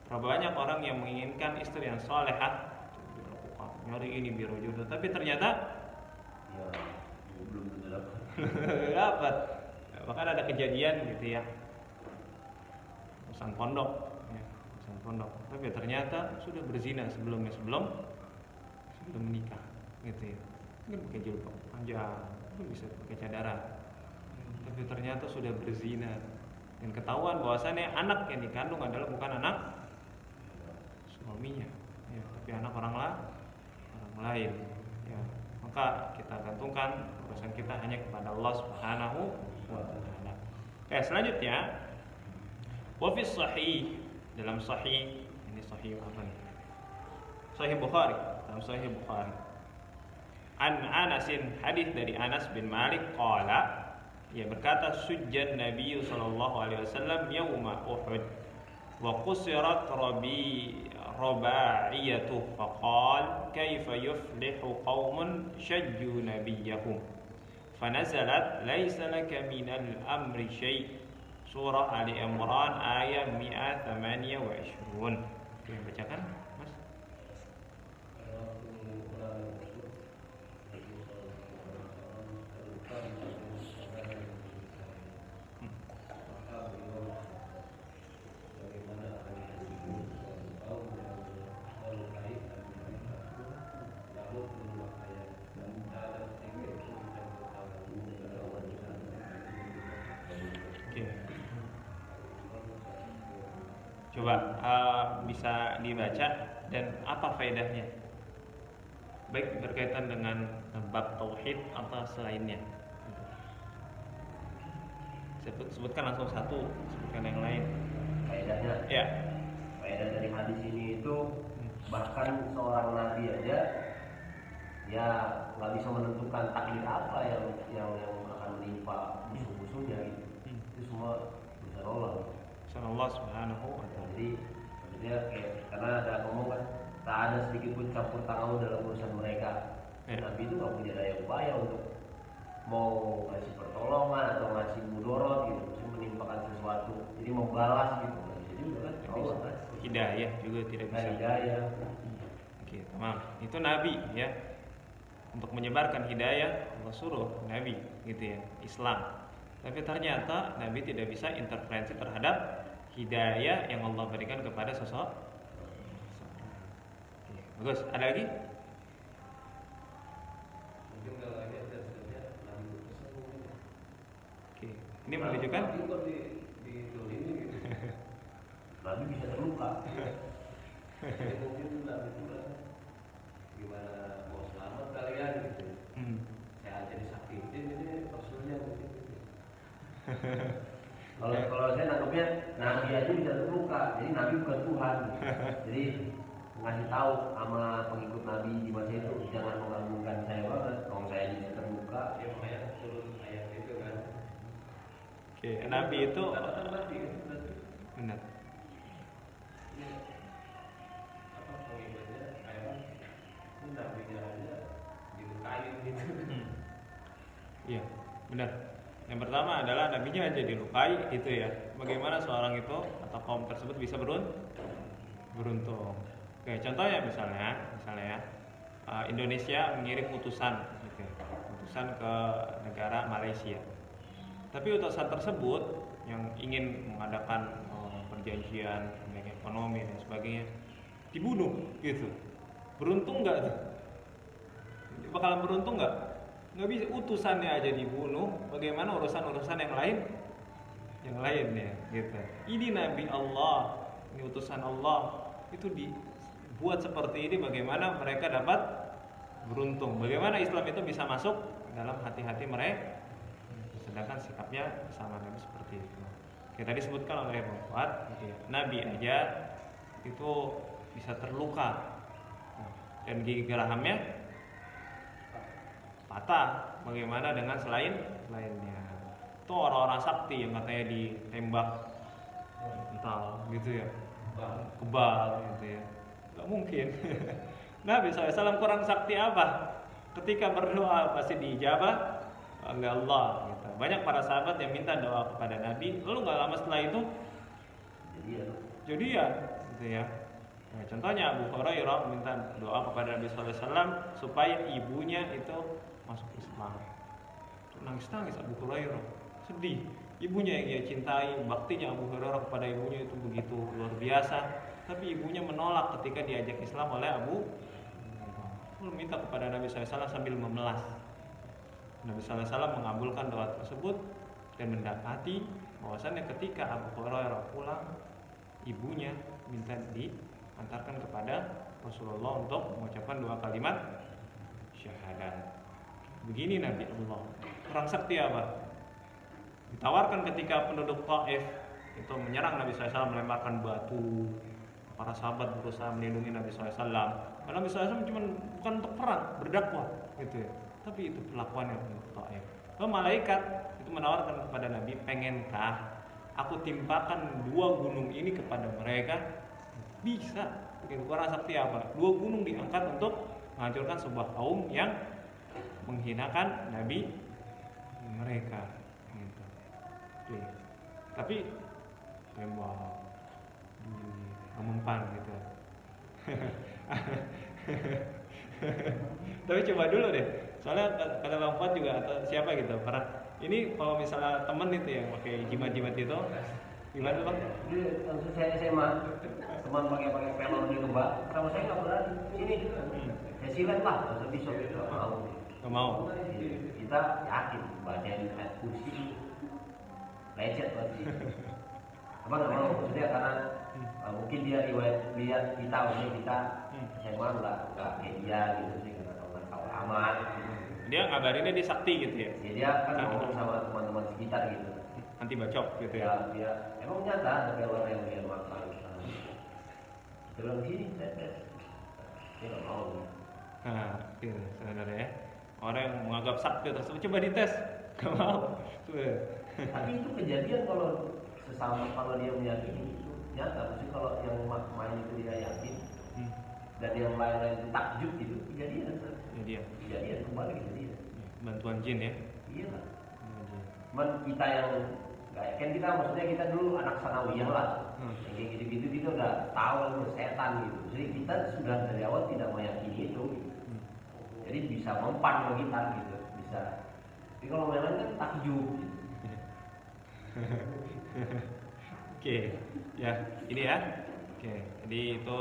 Berapa banyak orang yang menginginkan istri yang salehah, nyari ini biar jodoh, tapi ternyata
ya belum tentu
dapat. Bahkan ada kejadian gitu ya, urusan pondok, tapi ternyata sudah berzina sebelum menikah, gitu ya. Kan pakai jilbab panjang, bisa pakai cadar, tapi ternyata sudah berzina dan ketahuan bahwasannya anak yang dikandung adalah bukan anak suaminya, ya, tapi anak orang lain, ya. Maka kita gantungkan urusan kita hanya kepada Allah Subhanahu wa taala. Oke, selanjutnya wa fi sahih, dalam sahih, ini sahih apa nih? Sahih Bukhari, dalam sahih Bukhari. An Anasin, hadis dari Anas bin Malik qala, ia berkata sujjan Nabi sallallahu alaihi wasallam yauma Uhud wa qusirat رباعيته فقال كيف يفلح قوم شجوا نبيهم فنزلت ليس لك من الأمر شيء surah Ali Imran ayat 128. Oke, bacakan Mas. Coba bisa dibaca dan apa faedahnya, baik berkaitan dengan bab tauhid atau selainnya. Sebutkan langsung satu, sebutkan yang lain.
Faedahnya?
Ya.
Faedah dari hadis ini itu bahkan seorang nabi aja ya nggak bisa menentukan takdir apa yang akan menimpa musuh-musuhnya gitu. Itu semua urusan Allah.
Allah Subhanahu wa taala.
Jadi maksudnya karena ada ngomong kan tak ada sedikit pun campur tangan dalam urusan mereka. Nabi itu nggak punya daya upaya untuk mau ngasih pertolongan atau ngasih mudorot gitu, maksudnya menimpakan sesuatu. Jadi membalas gitu. Jadi juga kan Allah kan.
Hidayah juga tidak bisa.
Hidayah.
Oke, tamam. Itu Nabi ya. Untuk menyebarkan hidayah Allah suruh Nabi gitu ya, Islam. Tapi ternyata Nabi tidak bisa intervensi terhadap hidayah yang Allah berikan kepada seseorang. Bagus, ada lagi? Oke, ini menunjukkan
Nabi bisa terluka.
Mungkin Nabi itu gimana mau selamat kalian gitu.
ya jadi sakti ini maksudnya. Kalau saya nangkepnya nabi aja bisa terluka, jadi nabi bukan Tuhan. Jadi ngasih tahu sama pengikut nabi di masa itu jangan mengganggukan saya banget, kalau saya bisa terluka. Ya makanya turun ayat itu kan.
Oke, nabi itu benar.
Apa pengikutnya kayak nabinya aja dilukain gitu.
Iya, benar. Yang pertama adalah nabinya aja dilukai gitu ya. Bagaimana seorang itu atau kaum tersebut bisa beruntung? Oke, contohnya misalnya ya, Indonesia mengirim utusan gitu, utusan ke negara Malaysia. Tapi utusan tersebut yang ingin mengadakan perjanjian ekonomi dan sebagainya dibunuh gitu. Beruntung nggak tuh? Bakalan beruntung nggak? Nggak bisa, utusannya aja dibunuh, bagaimana urusan-urusan yang lain ya gitu. Ini Nabi Allah, ini utusan Allah, itu dibuat seperti ini, bagaimana mereka dapat beruntung, bagaimana Islam itu bisa masuk dalam hati-hati mereka, sedangkan sikapnya sama Nabi seperti itu. Oke, tadi disebutkan oleh Bang Fuad, Nabi aja itu bisa terluka dan gigi gerahamnya patah, bagaimana dengan selainnya? Itu orang-orang sakti yang katanya ditembak mental gitu ya, kebal gitu ya, nggak mungkin. Nabi SAW kurang sakti apa? Ketika berdoa pasti dijabah oleh Allah gitu. Banyak para sahabat yang minta doa kepada Nabi, lalu nggak lama setelah itu jadian gitu ya. Nah, contohnya Abu Hurairah minta doa kepada Nabi SAW supaya ibunya itu masuk Islam. Nangis-nangis Abu Hurairah, sedih. Ibunya yang dia cintai, baktinya Abu Hurairah kepada ibunya itu begitu luar biasa. Tapi ibunya menolak ketika diajak Islam oleh Abu Hurairah. Minta kepada Nabi SAW sambil memelas. Nabi SAW mengabulkan doa tersebut dan mendapati bahwasannya ketika Abu Hurairah pulang, ibunya minta diantarkan kepada Rasulullah untuk mengucapkan 2 kalimat syahadat. Begini Nabi Allah, kurang sakti apa? Ditawarkan ketika penduduk Taif itu menyerang Nabi SAW, melemparkan batu. Para sahabat berusaha melindungi Nabi SAW. Karena Nabi SAW cuma bukan untuk perang, berdakwah gitu ya. Tapi itu perlakuannya untuk Taif. Lalu malaikat itu menawarkan kepada Nabi, pengenkah aku timpakan 2 gunung ini kepada mereka? Bisa. Begitu, kurang sakti apa? 2 gunung diangkat untuk menghancurkan sebuah kaum yang menghinakan Nabi mereka gitu. Oke. Tapi tembak mempan gitu. Tapi coba dulu deh, soalnya kata Bang Fuad juga atau siapa gitu pernah ini kalau misalnya temen itu yang pakai jimat-jimat itu gimana Bang?
Saya SMA teman pakai pelor di kebak, sama saya nggak berani sini. Saya silet lah, nggak bisa nggak mau. Kita yakin bacain ayat kursi lecet pasti. Apa nggak mau? Maksudnya karena mungkin dia lihat kita, SMA nggak kayak dia gitu sih, karena tahu amat. Gitu.
Dia ngabarinnya di sakti gitu ya?
Ya dia kan ngomong sama teman-teman sekitar gitu.
Anti bacok gitu ya?
Dia emang nyata ada pelor yang dia makan. Dalam sini saya dia nggak mau.
Nah, itu sebenarnya ya. Orang yang menganggap sakti tersebut coba dites, gak mau.
Tapi itu kejadian kalau sesama, kalau dia meyakini itu nyata. Maksudnya kalau yang main itu dia yakin dan yang lain-lain itu takjub gitu, kejadian kembali kejadian.
Bantuan jin ya?
Iya lah. Kita yang nggak yakin, kita maksudnya kita dulu anak sanawiyah lah. Kayak gitu-gitu kita udah tahu itu setan gitu. Jadi kita sudah dari awal tidak meyakini itu. Gitu. Jadi bisa mempan sama kita gitu, bisa. Tapi kalau yang lain kan takjub. Gitu.
Oke, ya ini ya. Oke, jadi itu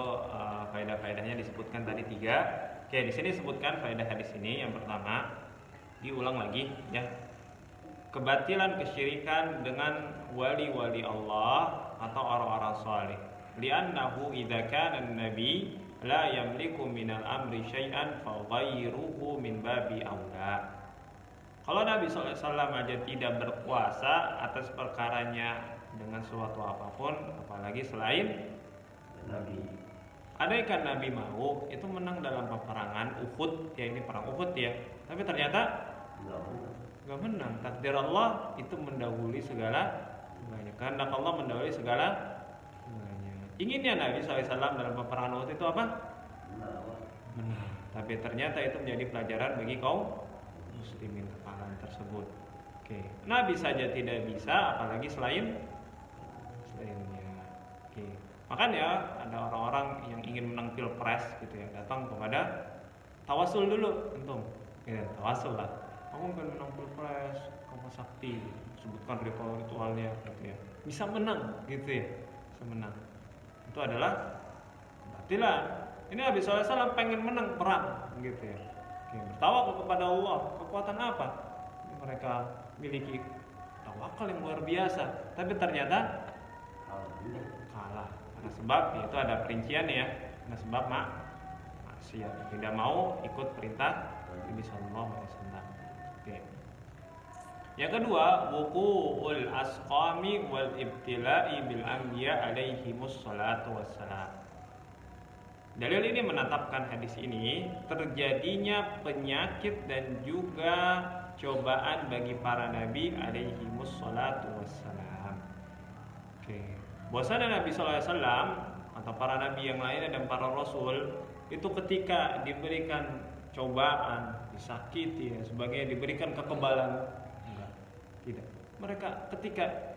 faedah-faedahnya disebutkan tadi 3. Oke, di sini disebutkan faedah hadis ini. Yang pertama, diulang lagi ya. Kebatilan kesyirikan dengan wali-wali Allah atau orang-orang saleh. Li'annahu idza kana an-nabi la yamliku minal amri syai'an fa ghayruhu min babi aula. Kalau Nabi SAW aja tidak berkuasa atas perkaranya dengan suatu apapun, apalagi selain
Nabi.
Andaikan Nabi mau itu menang dalam peperangan Uhud, ya ini perang Uhud ya, tapi ternyata nggak menang. Takdir Allah itu mendahului segala segalanya. Kehendak Allah mendahului segala segalanya. Inginnya Nabi SAW dalam peperangan Uhud itu apa? Menang. Tapi ternyata itu menjadi pelajaran bagi kaum muslimin kekalahan tersebut. Oke, Nabi saja tidak bisa, apalagi selainnya. Oke. Makanya ada orang-orang yang ingin menang pilpres gitu ya, datang kepada tawasul dulu, untung. Ya, tawasul lah. Aku pengen menang pilpres, kamu sakti, sebutkan ritual-ritualnya gitu ya. Bisa menang gitu ya, bisa menang. Itu adalah kebatilan. Ini Nabi SAW pengen menang perang gitu ya. Oke, bertawakal kepada Allah. Kekuatan apa? Mereka miliki tawakal yang luar biasa, tapi ternyata kalah. Karena sebab itu ada perincian ya. Karena sebab maksiat, tidak mau ikut perintah Nabi sallallahu alaihi wasallam. Oke. Yang kedua, wuqu'ul asqami wal ibtila'i bil anbiya alaihimus salatu wassalam. Dalil ini menetapkan hadis ini terjadinya penyakit dan juga cobaan bagi para nabi alaihimus salatu wassalam. Oke. Bahwasanya Nabi sallallahu alaihi wasallam atau para nabi yang lainnya dan para rasul itu ketika diberikan cobaan, disakiti ya, sebagainya, diberikan kekebalan, enggak, tidak. Mereka ketika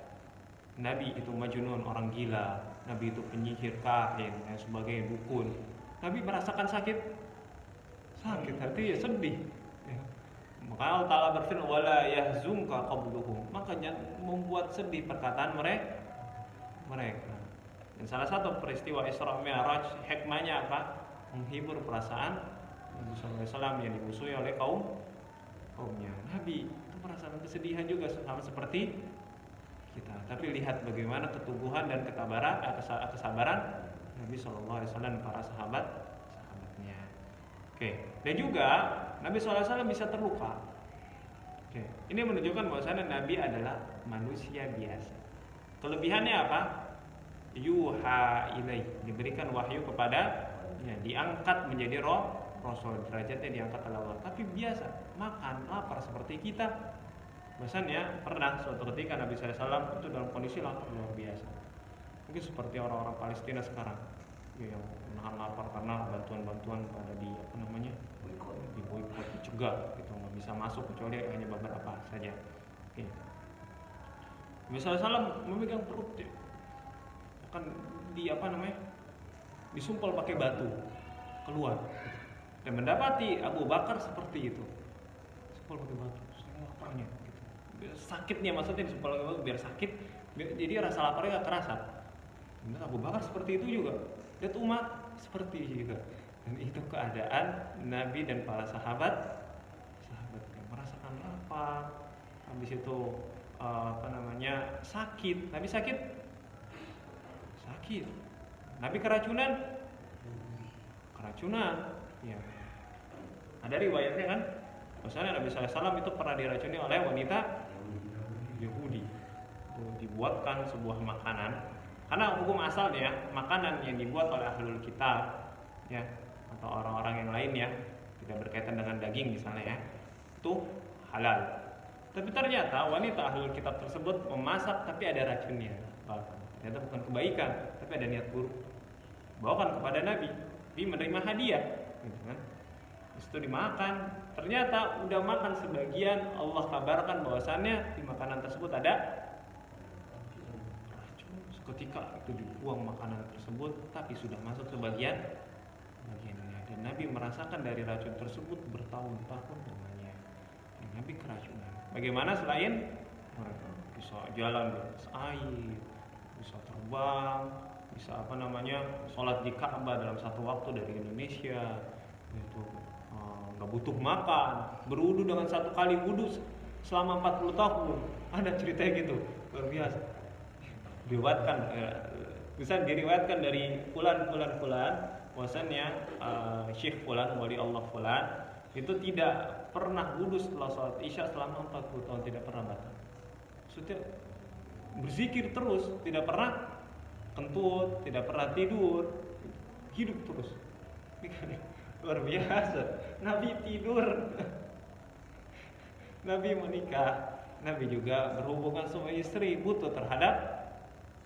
Nabi itu majnun, orang gila, Nabi itu penyihir, kahin, dan sebagainya, dukun, Nabi merasakan sakit, artinya sedih. Ya. Maka Allah Ta'ala berfirman, wala yahzunka qabluhum, maka jangan membuat sedih perkataan mereka. Dan salah satu peristiwa Isra Mi'raj, hikmahnya apa? Menghibur perasaan Nabi SAW yang dimusuhi oleh kaumnya. Nabi itu merasakan kesedihan juga sama seperti kita. Tapi lihat bagaimana keteguhan dan kesabaran Nabi SAW para sahabatnya. Oke. Dan juga Nabi SAW bisa terluka. Oke. Ini menunjukkan bahwasanya Nabi adalah manusia biasa. Kelebihannya apa? Yuha ilaih, diberikan wahyu kepada, ya, diangkat menjadi rasul, derajatnya diangkat oleh Allah. Tapi biasa makan, lapar seperti kita. Bahasanya pernah suatu ketika Nabi SAW itu dalam kondisi lapar luar biasa. Mungkin seperti orang-orang Palestina sekarang, ya, yang menahan lapar karena bantuan-bantuan pada di boikot, dicegah, gitu, nggak bisa masuk kecuali hanya beberapa saja. Oke. Nabi SAW memegang perut dia, akan disumpal pakai batu keluar, dan mendapati Abu Bakar seperti itu, sumpal pakai batu, saya laparnya. Sakitnya maksudnya disumpal pakai batu biar sakit, jadi rasa laparnya gak terasa. Dan Abu Bakar seperti itu juga, dan umat seperti itu juga. Dan itu keadaan Nabi dan para sahabat yang merasakan lapar, habis itu sakit. Nabi sakit. Nabi keracunan, ya. Ada riwayatnya kan, misalnya Nabi SAW itu pernah diracuni oleh wanita Yahudi. Dibuatkan sebuah makanan, karena hukum asalnya makanan yang dibuat oleh ahlul kitab, ya, atau orang-orang yang lain ya, tidak berkaitan dengan daging misalnya ya, itu halal. Tapi ternyata wanita ahlul kitab tersebut memasak tapi ada racunnya. Ternyata bukan kebaikan, tapi ada niat buruk. Bawakan kepada Nabi, Nabi menerima hadiah, gitu kan? Itu dimakan, ternyata udah makan sebagian, Allah kabarkan bahwasannya di makanan tersebut ada racun. Ketika itu dibuang makanan tersebut, tapi sudah masuk sebagiannya, dan Nabi merasakan dari racun tersebut bertahun-tahun lamanya. Nabi keracunan. Bagaimana selain mereka bisa jalan di atas air, bisa terbang, bisa sholat di Ka'bah dalam satu waktu dari Indonesia, itu nggak butuh makan, berwudu dengan satu kali wudu selama 40 tahun. Ada ceritanya gitu, luar biasa. Diriwayatkan dari fulan, bahwasannya Syekh fulan, wali Allah fulan, itu tidak pernah wudhu setelah sholat isya selama 40 tahun, tidak pernah batal. Maksudnya berzikir terus, tidak pernah kentut, tidak pernah tidur, hidup terus. Ini kan luar biasa. Nabi tidur, Nabi menikah, Nabi juga berhubungan sama istri, butuh terhadap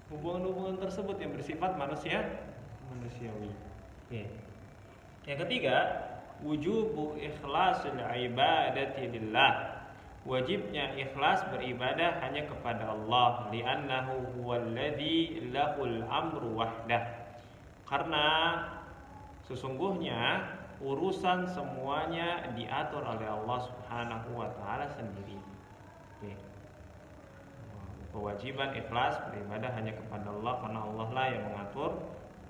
hubungan-hubungan tersebut yang bersifat manusiawi. Yang ketiga, wujubu ikhlasil ibadati lillah. Wajibnya ikhlas beribadah hanya kepada Allah, li'annahu huwallazi lahul amru wahdah. Karena sesungguhnya urusan semuanya diatur oleh Allah Subhanahu wa taala sendiri. Kewajiban ikhlas beribadah hanya kepada Allah karena Allah lah yang mengatur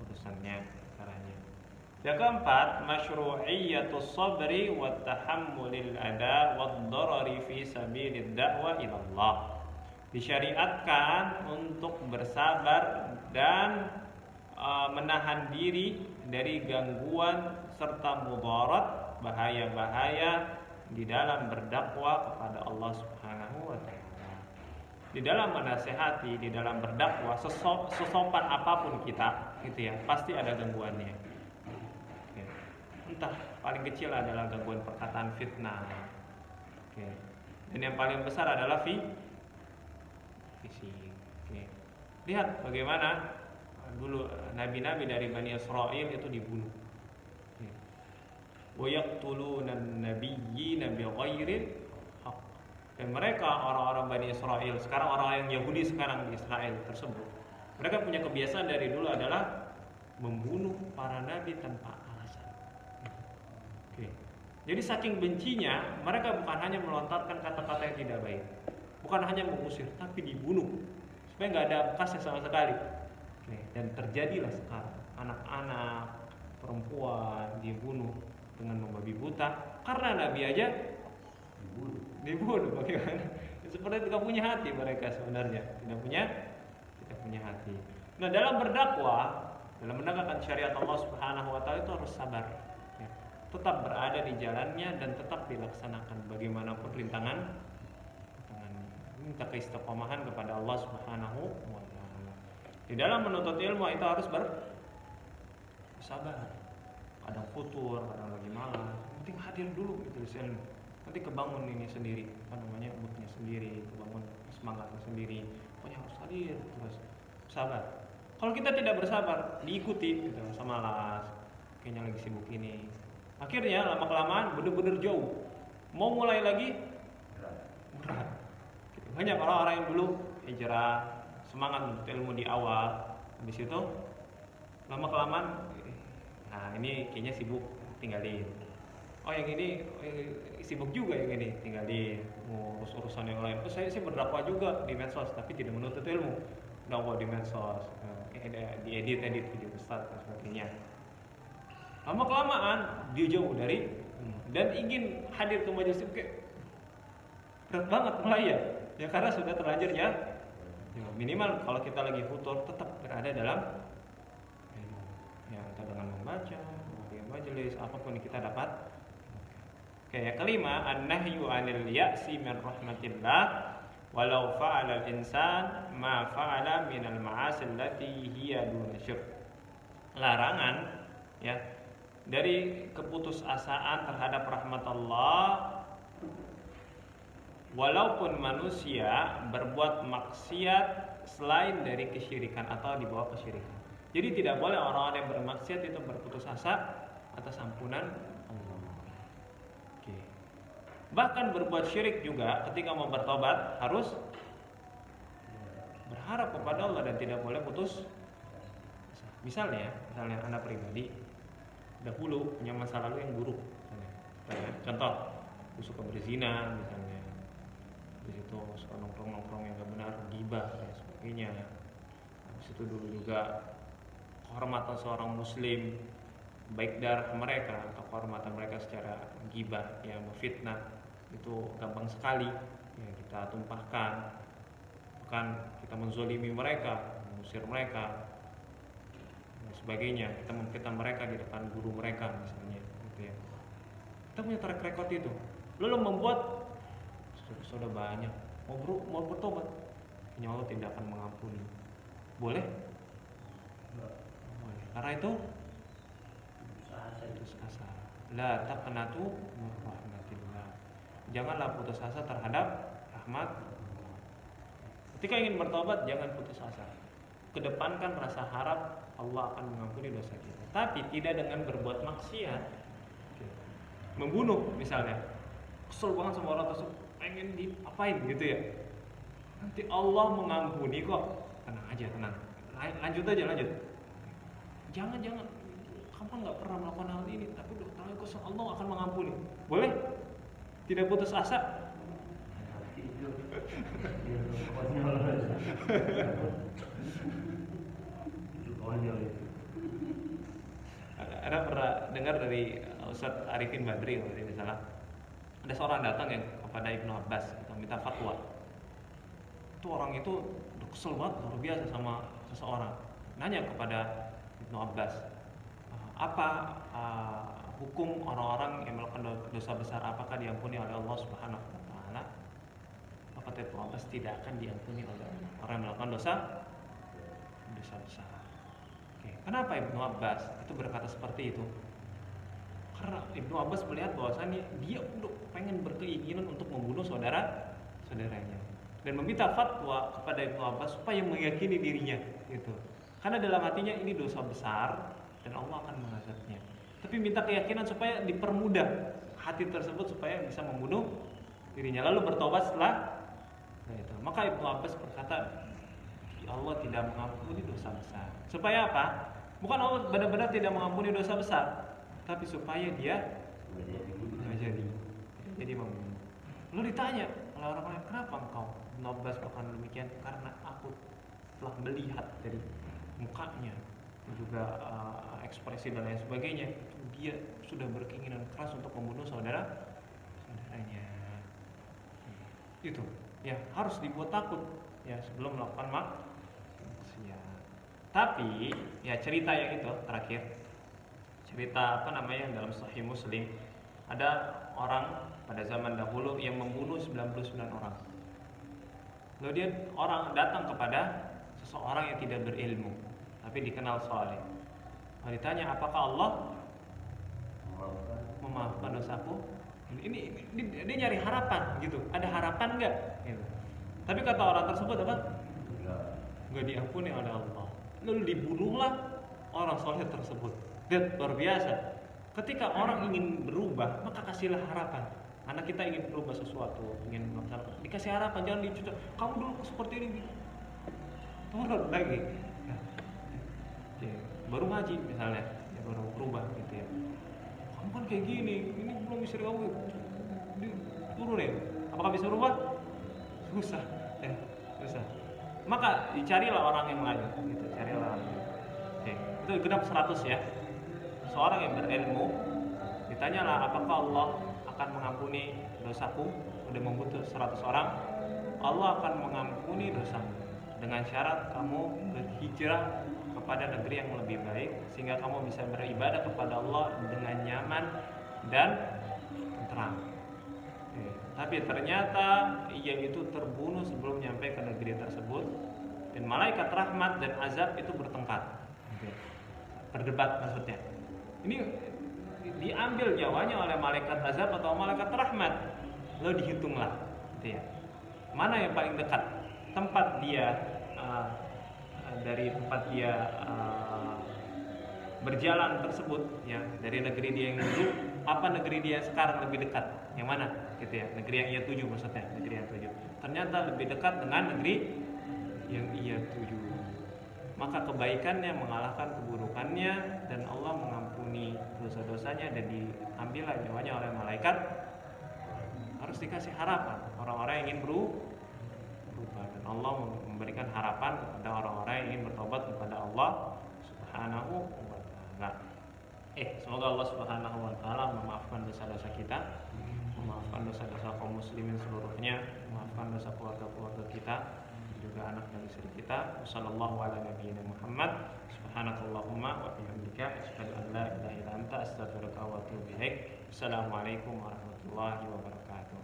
urusannya, caranya. Yang keempat, masyru'iyyatus sabri wat tahammulil ada wad darari fi sabilid da'wah ila Allah. Disyariatkan untuk bersabar dan menahan diri dari gangguan serta mudarat, bahaya-bahaya di dalam berdakwah kepada Allah Subhanahu wa taala. Di dalam menasehati, di dalam berdakwah, sesopan apapun kita, gitu ya, pasti ada gangguannya. Entah paling kecil adalah gangguan perkataan fitnah. Dan yang paling besar adalah fisik. Lihat bagaimana dulu nabi-nabi dari Bani Israel itu dibunuh. Wa yaqtuluna an-nabiyyina bighairi haqq. Dan mereka orang-orang Bani Israel, sekarang orang yang Yahudi sekarang di Israel tersebut, mereka punya kebiasaan dari dulu adalah membunuh para nabi tanpa alasan. Jadi saking bencinya, mereka bukan hanya melontarkan kata-kata yang tidak baik, bukan hanya mengusir, tapi dibunuh supaya nggak ada bekasnya sama sekali. Dan terjadilah sekarang anak-anak, perempuan dibunuh dengan membabi buta karena nabi aja dibunuh. Bagaimana? Seperti tidak punya hati mereka sebenarnya, tidak punya hati. Nah, dalam berdakwah, dalam menegakkan syariat Allah Subhanahu wa taala itu harus sabar. Tetap berada di jalannya dan tetap dilaksanakan bagaimanapun rintangan. Minta keistiqomahan kepada Allah Subhanahu wa taala. Di dalam menuntut ilmu itu harus bersabar. Kadang futur, kadang lagi malas. Penting hadir dulu itu ilmu. Nanti kebangun ini sendiri, moodnya sendiri, kebangun semangatnya sendiri. Pokoknya harus hadir terus. Sabar. Kalau kita tidak bersabar, diikuti gitu, sama malas. Kayaknya lagi sibuk ini. Akhirnya lama-kelamaan bener-bener jauh. Mau mulai lagi berat. Banyak orang-orang yang dulu hijrah, semangat untuk ilmu di awal, habis itu lama-kelamaan, nah ini kayaknya sibuk, tinggalin. Oh yang ini sibuk juga, yang ini tinggalin, mau urus-urusan yang lain. Saya berdakwah juga di medsos, tapi tidak menuntut ilmu. Dakwah di medsos, diedit video besar dan sebagainya. Lama-kelamaan dia jauh dari dan ingin hadir ke majelis itu kayak berat banget mulai ya karena sudah terlanjur ya minimal kalau kita lagi futur tetap berada dalam ilmu ya, entah dengan membaca, di majelis apapun yang kita dapat. Yang kelima, an-nahyu 'anil ya'si min rahmatillah walau fa'ala al-insan ma fa'ala min al-ma'asi allati hiya duna syirk. Larangan ya dari keputusasaan terhadap rahmat Allah walaupun manusia berbuat maksiat selain dari kesyirikan atau di bawah kesyirikan. Jadi tidak boleh orang-orang yang bermaksiat itu berputus asa atas ampunan Allah. Bahkan berbuat syirik juga ketika mau bertobat harus berharap kepada Allah dan tidak boleh putus. Misalnya anak pribadi dahulu punya masa lalu yang buruk, contoh suka berzina misalnya, di situ suka nongkrong yang gak benar, ghibah dan sebagainya. Habis itu dulu juga kehormatan seorang muslim, baik darah mereka atau kehormatan mereka secara ghibah yang memfitnah itu gampang sekali ya kita tumpahkan, bahkan kita menzolimi mereka, mengusir mereka dan sebagainya. Kita memfitnah mereka di depan guru mereka misalnya gitu ya. Kita punya track record itu Lalu membuat sudah banyak, mau bertobat, ya Allah tidak akan mengampuni. Boleh? Boleh. Karena itu putus asa. La taqnatu min rahmatillah. Janganlah putus asa terhadap rahmat. Ketika ingin bertobat jangan putus asa. Kedepankan rasa harap Allah akan mengampuni dosa kita. Tapi tidak dengan berbuat maksiat. Membunuh misalnya. Kesel banget sama orang tersebut, pengen diapain gitu ya. Nanti Allah mengampuni kok. Tenang aja, tenang. Lanjut aja, lanjut. Jangan. Kamu nggak pernah melakukan hal ini, tapi Allah akan mengampuni. Boleh? Tidak putus asa? Ada pernah dengar dari Ustadz Arifin Badri misalnya, ada seorang datang yang kepada Ibnu Abbas minta fatwa. Itu orang itu kesel banget luar biasa sama seseorang, nanya kepada Ibnu Abbas, apa hukum orang-orang yang melakukan dosa besar, apakah diampuni oleh Allah Subhanahu wa taala? Maka kata Ibnu Abbas, tidak akan diampuni oleh orang yang melakukan dosa besar. Oke. Kenapa Ibnu Abbas itu berkata seperti itu? Karena Ibnu Abbas melihat bahwasannya dia udah pengen berkeinginan untuk membunuh saudaranya dan meminta fatwa kepada Ibnu Abbas supaya meyakini dirinya gitu. Karena dalam hatinya ini dosa besar dan Allah akan mengazabnya. Tapi minta keyakinan supaya dipermudah hati tersebut supaya bisa membunuh dirinya, lalu bertobat setelah itu. Maka Ibnu Abbas berkata, Allah tidak mengampuni dosa besar. Supaya apa? Bukan Allah benar-benar tidak mengampuni dosa besar, tapi supaya dia nggak jadi membunuh. Lalu ditanya oleh orang-orang, kenapa engkau Ibnu Abbas melakukan demikian? Karena aku telah melihat dari mukanya juga ekspresi dan lain sebagainya, dia sudah berkeinginan keras untuk membunuh saudaranya. Itu ya harus dibuat takut ya sebelum melakukan maksiat. Tapi ya cerita yang itu terakhir, cerita dalam Sahih Muslim, ada orang pada zaman dahulu yang membunuh 99 orang. Lalu orang datang kepada seseorang yang tidak berilmu tapi dikenal saleh. Lalu ditanya, apakah Allah memaafkan dosaku? Ini dia nyari harapan gitu. Ada harapan nggak? Gitu. Tapi kata orang tersebut apa? Nggak diampuni oleh Allah. Lalu dibunuhlah orang saleh tersebut. Dan luar biasa. Ketika orang ingin berubah, maka kasihlah harapan. Anak kita ingin berubah sesuatu, ingin melaksanakan, dikasih harapan, jangan dicucuk. Kamu dulu seperti ini. Turun lagi. Baru ngaji misalnya, ya baru berubah gitu ya. Kamu kan kayak gini, ini belum istri kamu, turun ya. Apakah bisa berubah? Susah, susah. Maka dicarilah orang yang lain, gitu. Carilah. Oke, itu genap 100 ya. Seorang yang berilmu, ditanyalah, apakah Allah akan mengampuni dosaku? Udah membutuh 100 orang, Allah akan mengampuni dosamu dengan syarat kamu berhijrah kepada negeri yang lebih baik sehingga kamu bisa beribadah kepada Allah dengan nyaman dan tenteram. Tapi ternyata ia itu terbunuh sebelum nyampe ke negeri tersebut, dan malaikat rahmat dan azab itu bertengkar, berdebat maksudnya. Ini diambil nyawanya oleh malaikat azab atau malaikat rahmat, lalu dihitunglah, gitu ya. Mana yang paling dekat tempat dia dari tempat dia berjalan tersebut ya, dari negeri dia yang dulu apa negeri dia sekarang lebih dekat, yang mana gitu ya, negeri yang ia tuju maksudnya, negeri yang tuju ternyata lebih dekat dengan negeri yang ia tuju, maka kebaikannya mengalahkan keburukannya dan Allah mengampuni dosa-dosanya dan diambillah nyawanya oleh malaikat. Harus dikasih harapan orang-orang yang ingin berubah, dan Allah memberikan harapan kepada orang-orang yang ingin bertobat kepada Allah Subhanahu wa taala. Semoga Allah Subhanahu wa taala memaafkan dosa-dosa kita, memaafkan dosa-dosa kaum muslimin seluruhnya, memaafkan dosa keluarga-keluarga kita, juga anak dan istri kita. Wassallallahu ala nabiyina Muhammad. Subhanakallahumma wa bihamdika asyhadu an la ilaha illa anta astaghfiruka wa atubu ilaik. Assalamualaikum warahmatullahi wabarakatuh.